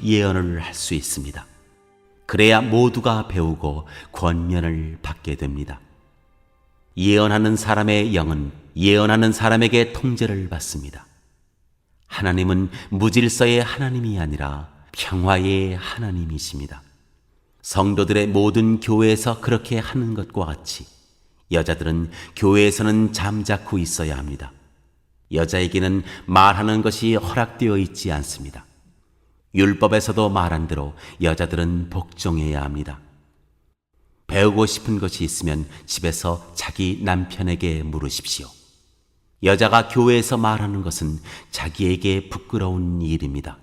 예언을 할 수 있습니다. 그래야 모두가 배우고 권면을 받게 됩니다. 예언하는 사람의 영은 예언하는 사람에게 통제를 받습니다. 하나님은 무질서의 하나님이 아니라 평화의 하나님이십니다. 성도들의 모든 교회에서 그렇게 하는 것과 같이 여자들은 교회에서는 잠자코 있어야 합니다. 여자에게는 말하는 것이 허락되어 있지 않습니다. 율법에서도 말한 대로 여자들은 복종해야 합니다. 배우고 싶은 것이 있으면 집에서 자기 남편에게 물으십시오. 여자가 교회에서 말하는 것은 자기에게 부끄러운 일입니다.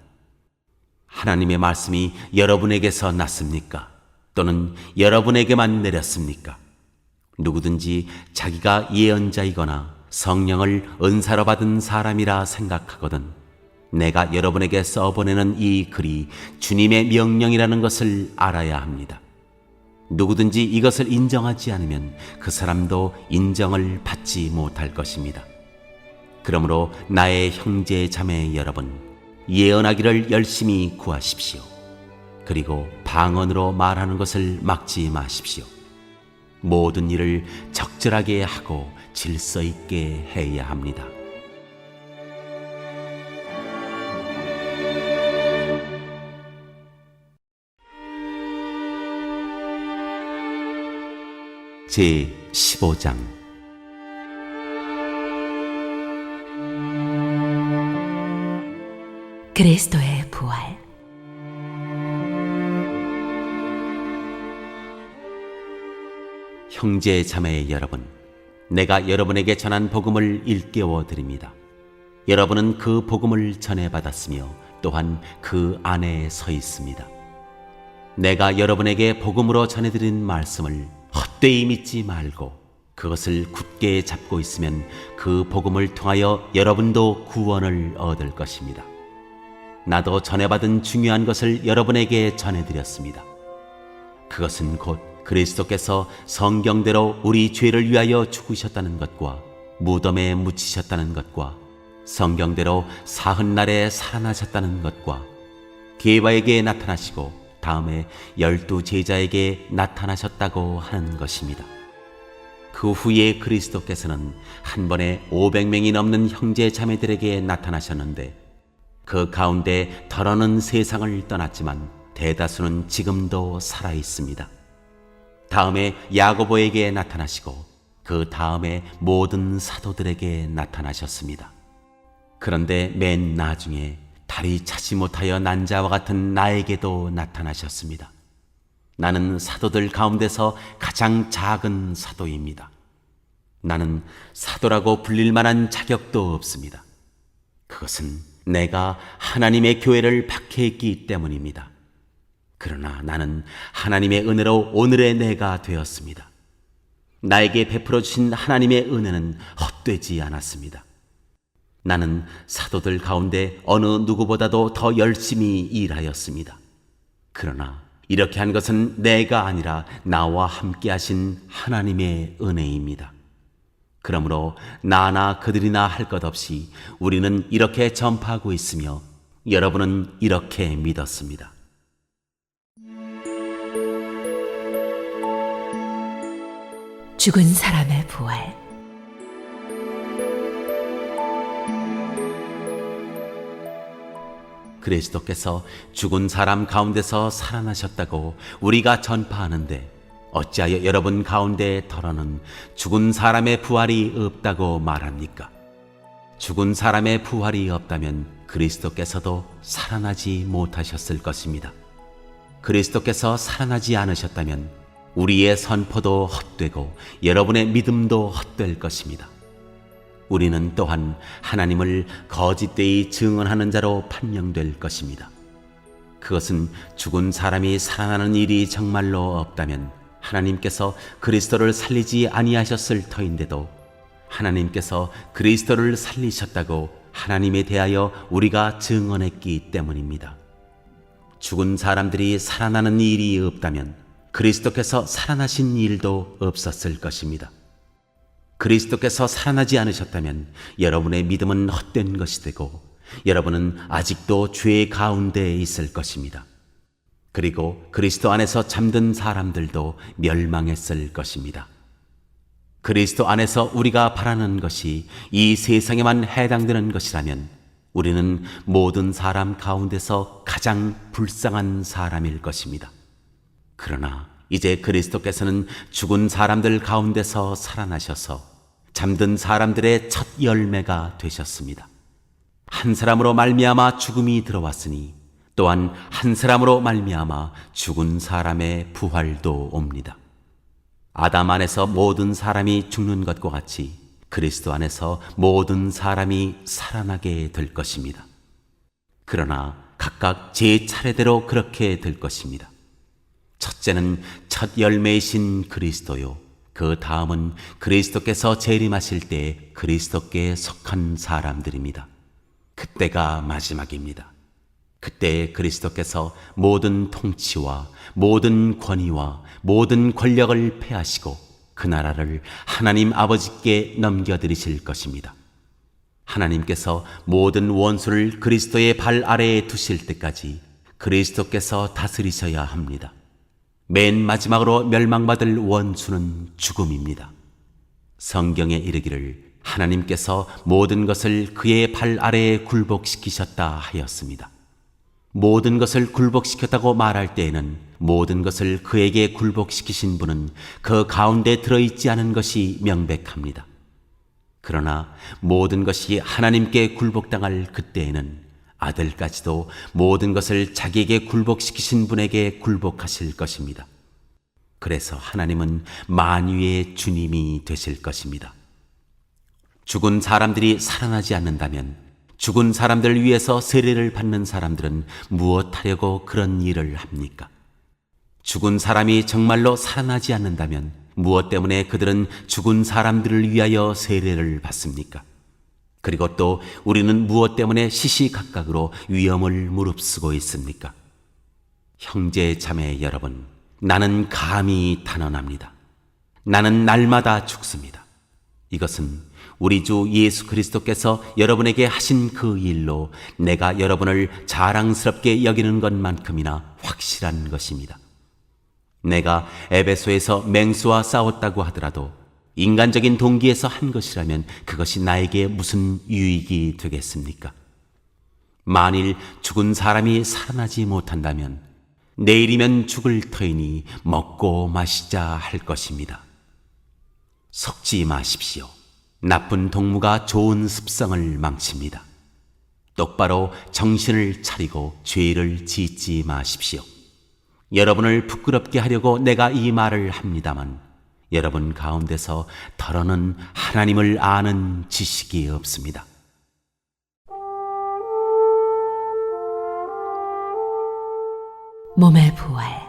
하나님의 말씀이 여러분에게서 났습니까? 또는 여러분에게만 내렸습니까? 누구든지 자기가 예언자이거나 성령을 은사로 받은 사람이라 생각하거든 내가 여러분에게 써보내는 이 글이 주님의 명령이라는 것을 알아야 합니다. 누구든지 이것을 인정하지 않으면 그 사람도 인정을 받지 못할 것입니다. 그러므로 나의 형제 자매 여러분, 예언하기를 열심히 구하십시오. 그리고 방언으로 말하는 것을 막지 마십시오. 모든 일을 적절하게 하고 질서 있게 해야 합니다. 제 15장 그리스도의 부활. 형제 자매 여러분, 내가 여러분에게 전한 복음을 일깨워 드립니다. 여러분은 그 복음을 전해받았으며 또한 그 안에 서 있습니다. 내가 여러분에게 복음으로 전해드린 말씀을 헛되이 믿지 말고 그것을 굳게 잡고 있으면 그 복음을 통하여 여러분도 구원을 얻을 것입니다. 나도 전해받은 중요한 것을 여러분에게 전해드렸습니다. 그것은 곧 그리스도께서 성경대로 우리 죄를 위하여 죽으셨다는 것과 무덤에 묻히셨다는 것과 성경대로 사흔날에 살아나셨다는 것과 게바에게 나타나시고 다음에 12 제자에게 나타나셨다고 하는 것입니다. 그 후에 그리스도께서는 한 번에 500명이 넘는 형제 자매들에게 나타나셨는데 그 가운데 더러는 세상을 떠났지만 대다수는 지금도 살아 있습니다. 다음에 야고보에게 나타나시고 그 다음에 모든 사도들에게 나타나셨습니다. 그런데 맨 나중에 다리 차지 못하여 난 자와 같은 나에게도 나타나셨습니다. 나는 사도들 가운데서 가장 작은 사도입니다. 나는 사도라고 불릴 만한 자격도 없습니다. 그것은 내가 하나님의 교회를 박해했기 때문입니다. 그러나 나는 하나님의 은혜로 오늘의 내가 되었습니다. 나에게 베풀어 주신 하나님의 은혜는 헛되지 않았습니다. 나는 사도들 가운데 어느 누구보다도 더 열심히 일하였습니다. 그러나 이렇게 한 것은 내가 아니라 나와 함께 하신 하나님의 은혜입니다. 그러므로 나나 그들이나 할 것 없이 우리는 이렇게 전파하고 있으며 여러분은 이렇게 믿었습니다. 죽은 사람의 부활. 그리스도께서 죽은 사람 가운데서 살아나셨다고 우리가 전파하는데 어찌하여 여러분 가운데 더러는 죽은 사람의 부활이 없다고 말합니까? 죽은 사람의 부활이 없다면 그리스도께서도 살아나지 못하셨을 것입니다. 그리스도께서 살아나지 않으셨다면 우리의 선포도 헛되고 여러분의 믿음도 헛될 것입니다. 우리는 또한 하나님을 거짓되이 증언하는 자로 판명될 것입니다. 그것은 죽은 사람이 살아나는 일이 정말로 없다면 하나님께서 그리스도를 살리지 아니하셨을 터인데도 하나님께서 그리스도를 살리셨다고 하나님에 대하여 우리가 증언했기 때문입니다. 죽은 사람들이 살아나는 일이 없다면 그리스도께서 살아나신 일도 없었을 것입니다. 그리스도께서 살아나지 않으셨다면 여러분의 믿음은 헛된 것이 되고 여러분은 아직도 죄 가운데 있을 것입니다. 그리고 그리스도 안에서 잠든 사람들도 멸망했을 것입니다. 그리스도 안에서 우리가 바라는 것이 이 세상에만 해당되는 것이라면 우리는 모든 사람 가운데서 가장 불쌍한 사람일 것입니다. 그러나 이제 그리스도께서는 죽은 사람들 가운데서 살아나셔서 잠든 사람들의 첫 열매가 되셨습니다. 한 사람으로 말미암아 죽음이 들어왔으니 또한 한 사람으로 말미암아 죽은 사람의 부활도 옵니다. 아담 안에서 모든 사람이 죽는 것과 같이 그리스도 안에서 모든 사람이 살아나게 될 것입니다. 그러나 각각 제 차례대로 그렇게 될 것입니다. 첫째는 첫 열매이신 그리스도요. 그 다음은 그리스도께서 재림하실 때 그리스도께 속한 사람들입니다. 그때가 마지막입니다. 그때 그리스도께서 모든 통치와 모든 권위와 모든 권력을 패하시고 그 나라를 하나님 아버지께 넘겨드리실 것입니다. 하나님께서 모든 원수를 그리스도의 발 아래에 두실 때까지 그리스도께서 다스리셔야 합니다. 맨 마지막으로 멸망받을 원수는 죽음입니다. 성경에 이르기를 하나님께서 모든 것을 그의 발 아래에 굴복시키셨다 하였습니다. 모든 것을 굴복시켰다고 말할 때에는 모든 것을 그에게 굴복시키신 분은 그 가운데 들어있지 않은 것이 명백합니다. 그러나 모든 것이 하나님께 굴복당할 그때에는 아들까지도 모든 것을 자기에게 굴복시키신 분에게 굴복하실 것입니다. 그래서 하나님은 만유의 주님이 되실 것입니다. 죽은 사람들이 살아나지 않는다면 죽은 사람들을 위해서 세례를 받는 사람들은 무엇하려고 그런 일을 합니까? 죽은 사람이 정말로 살아나지 않는다면 무엇 때문에 그들은 죽은 사람들을 위하여 세례를 받습니까? 그리고 또 우리는 무엇 때문에 시시각각으로 위험을 무릅쓰고 있습니까? 형제 자매 여러분, 나는 감히 단언합니다. 나는 날마다 죽습니다. 이것은 우리 주 예수 그리스도께서 여러분에게 하신 그 일로 내가 여러분을 자랑스럽게 여기는 것만큼이나 확실한 것입니다. 내가 에베소에서 맹수와 싸웠다고 하더라도 인간적인 동기에서 한 것이라면 그것이 나에게 무슨 유익이 되겠습니까? 만일 죽은 사람이 살아나지 못한다면 내일이면 죽을 터이니 먹고 마시자 할 것입니다. 속지 마십시오. 나쁜 동무가 좋은 습성을 망칩니다. 똑바로 정신을 차리고 죄를 짓지 마십시오. 여러분을 부끄럽게 하려고 내가 이 말을 합니다만 여러분 가운데서 더러는 하나님을 아는 지식이 없습니다. 몸의 부활.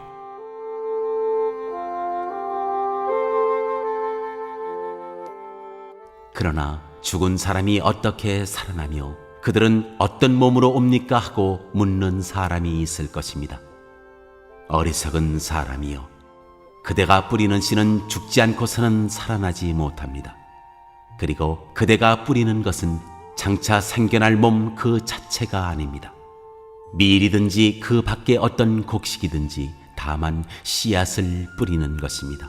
그러나 죽은 사람이 어떻게 살아나며 그들은 어떤 몸으로 옵니까 하고 묻는 사람이 있을 것입니다. 어리석은 사람이여, 그대가 뿌리는 씨는 죽지 않고서는 살아나지 못합니다. 그리고 그대가 뿌리는 것은 장차 생겨날 몸 그 자체가 아닙니다. 밀이든지 그 밖에 어떤 곡식이든지 다만 씨앗을 뿌리는 것입니다.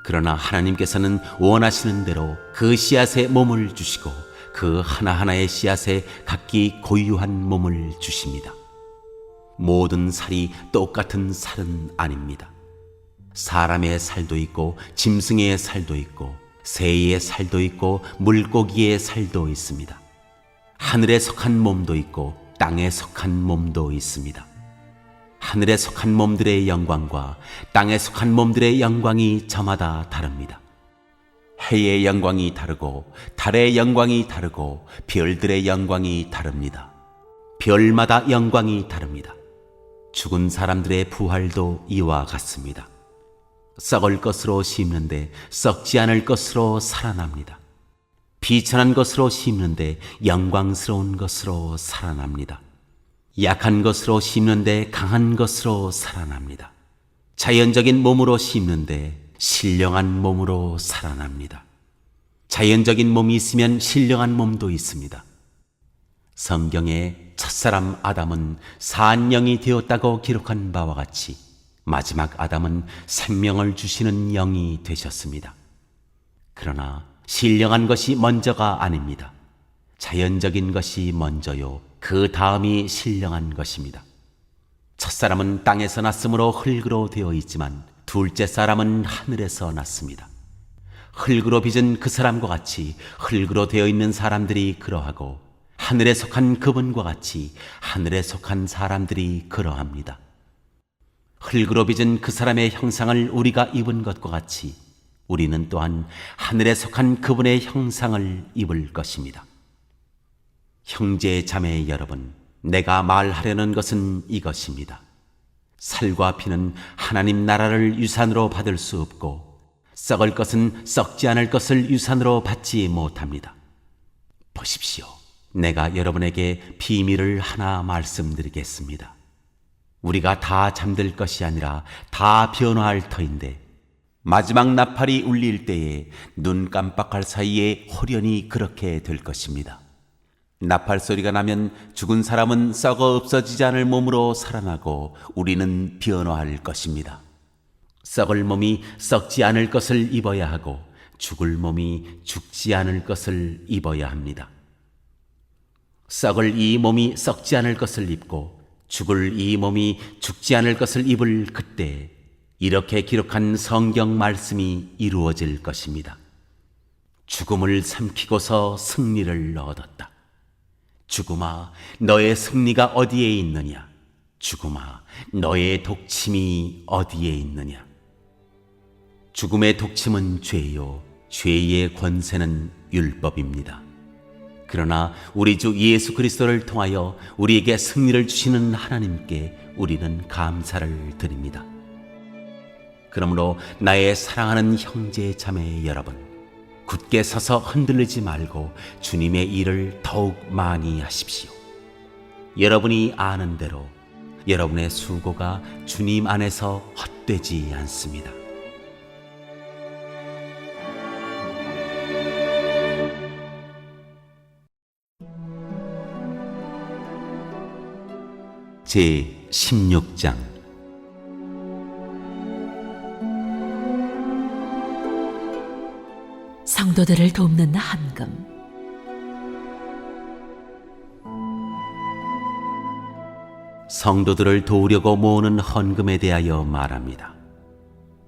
그러나 하나님께서는 원하시는 대로 그 씨앗에 몸을 주시고 그 하나하나의 씨앗에 각기 고유한 몸을 주십니다. 모든 살이 똑같은 살은 아닙니다. 사람의 살도 있고 짐승의 살도 있고 새의 살도 있고 물고기의 살도 있습니다. 하늘에 속한 몸도 있고 땅에 속한 몸도 있습니다. 하늘에 속한 몸들의 영광과 땅에 속한 몸들의 영광이 저마다 다릅니다. 해의 영광이 다르고 달의 영광이 다르고 별들의 영광이 다릅니다. 별마다 영광이 다릅니다. 죽은 사람들의 부활도 이와 같습니다. 썩을 것으로 심는데 썩지 않을 것으로 살아납니다. 비천한 것으로 심는데 영광스러운 것으로 살아납니다. 약한 것으로 심는데 강한 것으로 살아납니다. 자연적인 몸으로 심는데 신령한 몸으로 살아납니다. 자연적인 몸이 있으면 신령한 몸도 있습니다. 성경에 첫사람 아담은 산영이 되었다고 기록한 바와 같이 마지막 아담은 생명을 주시는 영이 되셨습니다. 그러나 신령한 것이 먼저가 아닙니다. 자연적인 것이 먼저요, 그 다음이 신령한 것입니다. 첫사람은 땅에서 났으므로 흙으로 되어 있지만 둘째 사람은 하늘에서 났습니다. 흙으로 빚은 그 사람과 같이 흙으로 되어 있는 사람들이 그러하고 하늘에 속한 그분과 같이 하늘에 속한 사람들이 그러합니다. 흙으로 빚은 그 사람의 형상을 우리가 입은 것과 같이 우리는 또한 하늘에 속한 그분의 형상을 입을 것입니다. 형제 자매 여러분, 내가 말하려는 것은 이것입니다. 살과 피는 하나님 나라를 유산으로 받을 수 없고 썩을 것은 썩지 않을 것을 유산으로 받지 못합니다. 보십시오. 내가 여러분에게 비밀을 하나 말씀드리겠습니다. 우리가 다 잠들 것이 아니라 다 변화할 터인데 마지막 나팔이 울릴 때에 눈 깜빡할 사이에 홀연히 그렇게 될 것입니다. 나팔 소리가 나면 죽은 사람은 썩어 없어지지 않을 몸으로 살아나고 우리는 변화할 것입니다. 썩을 몸이 썩지 않을 것을 입어야 하고 죽을 몸이 죽지 않을 것을 입어야 합니다. 썩을 이 몸이 썩지 않을 것을 입고 죽을 이 몸이 죽지 않을 것을 입을 그때 이렇게 기록한 성경 말씀이 이루어질 것입니다. 죽음을 삼키고서 승리를 얻었다. 죽음아, 너의 승리가 어디에 있느냐? 죽음아, 너의 독침이 어디에 있느냐? 죽음의 독침은 죄요, 죄의 권세는 율법입니다. 그러나 우리 주 예수 그리스도를 통하여 우리에게 승리를 주시는 하나님께 우리는 감사를 드립니다. 그러므로 나의 사랑하는 형제 자매 여러분, 굳게 서서 흔들리지 말고 주님의 일을 더욱 많이 하십시오. 여러분이 아는 대로 여러분의 수고가 주님 안에서 헛되지 않습니다. 제 16장 성도들을 돕는 헌금. 성도들을 도우려고 모으는 헌금에 대하여 말합니다.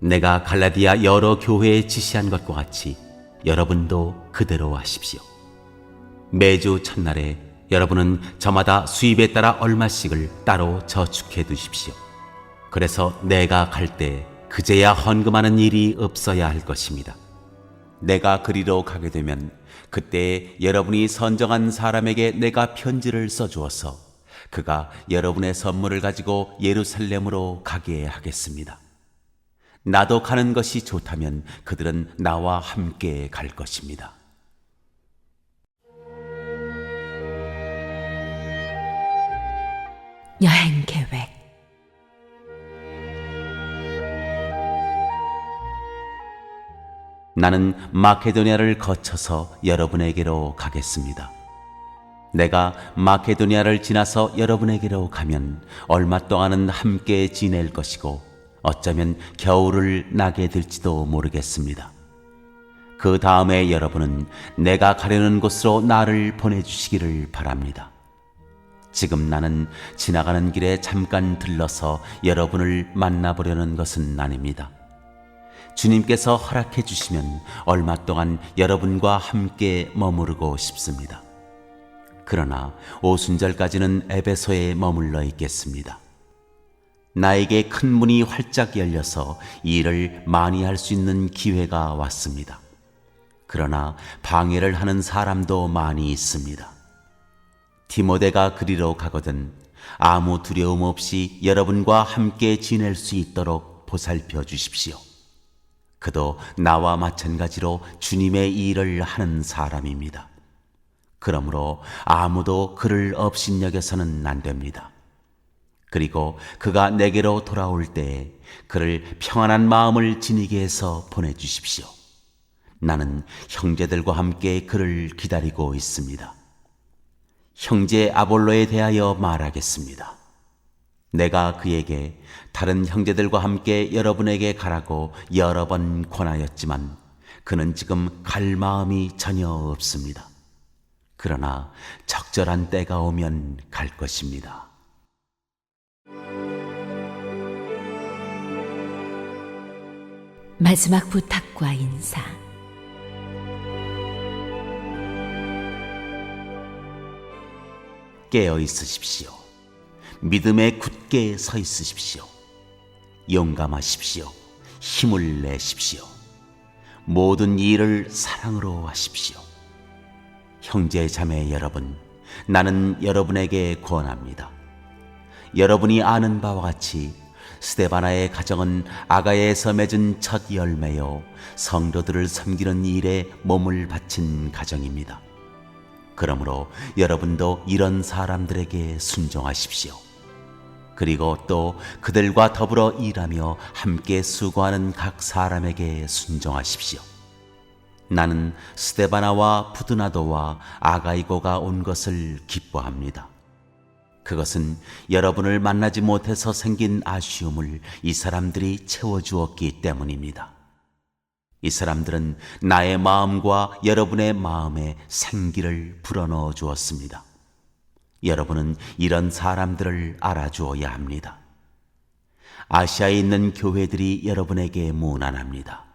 내가 갈라디아 여러 교회에 지시한 것과 같이 여러분도 그대로 하십시오. 매주 첫날에 여러분은 저마다 수입에 따라 얼마씩을 따로 저축해 두십시오. 그래서 내가 갈 때 그제야 헌금하는 일이 없어야 할 것입니다. 내가 그리로 가게 되면 그때 여러분이 선정한 사람에게 내가 편지를 써주어서 그가 여러분의 선물을 가지고 예루살렘으로 가게 하겠습니다. 나도 가는 것이 좋다면 그들은 나와 함께 갈 것입니다. 여행 계획. 나는 마케도니아를 거쳐서 여러분에게로 가겠습니다. 내가 마케도니아를 지나서 여러분에게로 가면 얼마 동안은 함께 지낼 것이고 어쩌면 겨울을 나게 될지도 모르겠습니다. 그 다음에 여러분은 내가 가려는 곳으로 나를 보내주시기를 바랍니다. 지금 나는 지나가는 길에 잠깐 들러서 여러분을 만나보려는 것은 아닙니다. 주님께서 허락해 주시면 얼마 동안 여러분과 함께 머무르고 싶습니다. 그러나 오순절까지는 에베소에 머물러 있겠습니다. 나에게 큰 문이 활짝 열려서 일을 많이 할 수 있는 기회가 왔습니다. 그러나 방해를 하는 사람도 많이 있습니다. 디모데가 그리로 가거든 아무 두려움 없이 여러분과 함께 지낼 수 있도록 보살펴 주십시오. 그도 나와 마찬가지로 주님의 일을 하는 사람입니다. 그러므로 아무도 그를 업신여겨서는 안 됩니다. 그리고 그가 내게로 돌아올 때 그를 평안한 마음을 지니게 해서 보내주십시오. 나는 형제들과 함께 그를 기다리고 있습니다. 형제 아볼로에 대하여 말하겠습니다. 내가 그에게 다른 형제들과 함께 여러분에게 가라고 여러 번 권하였지만 그는 지금 갈 마음이 전혀 없습니다. 그러나 적절한 때가 오면 갈 것입니다. 마지막 부탁과 인사. 깨어 있으십시오. 믿음에 굳게 서 있으십시오. 용감하십시오. 힘을 내십시오. 모든 일을 사랑으로 하십시오. 형제 자매 여러분, 나는 여러분에게 권합니다. 여러분이 아는 바와 같이 스데바나의 가정은 아가야에서 맺은 첫 열매요 성도들을 섬기는 일에 몸을 바친 가정입니다. 그러므로 여러분도 이런 사람들에게 순종하십시오. 그리고 또 그들과 더불어 일하며 함께 수고하는 각 사람에게 순종하십시오. 나는 스데바나와 부드나도와 아가이고가 온 것을 기뻐합니다. 그것은 여러분을 만나지 못해서 생긴 아쉬움을 이 사람들이 채워주었기 때문입니다. 이 사람들은 나의 마음과 여러분의 마음에 생기를 불어넣어 주었습니다. 여러분은 이런 사람들을 알아주어야 합니다. 아시아에 있는 교회들이 여러분에게 문안합니다.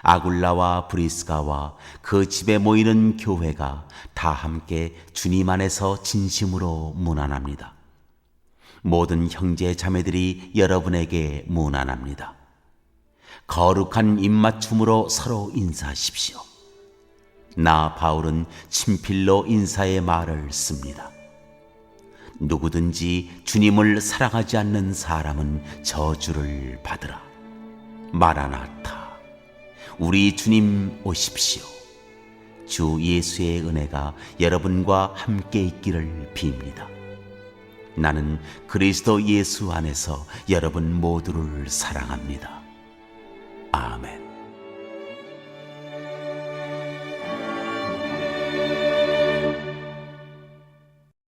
아굴라와 브리스가와 그 집에 모이는 교회가 다 함께 주님 안에서 진심으로 문안합니다. 모든 형제 자매들이 여러분에게 문안합니다. 거룩한 입맞춤으로 서로 인사하십시오. 나 바울은 친필로 인사의 말을 씁니다. 누구든지 주님을 사랑하지 않는 사람은 저주를 받으라. 마라나타. 우리 주님 오십시오. 주 예수의 은혜가 여러분과 함께 있기를 빕니다. 나는 그리스도 예수 안에서 여러분 모두를 사랑합니다.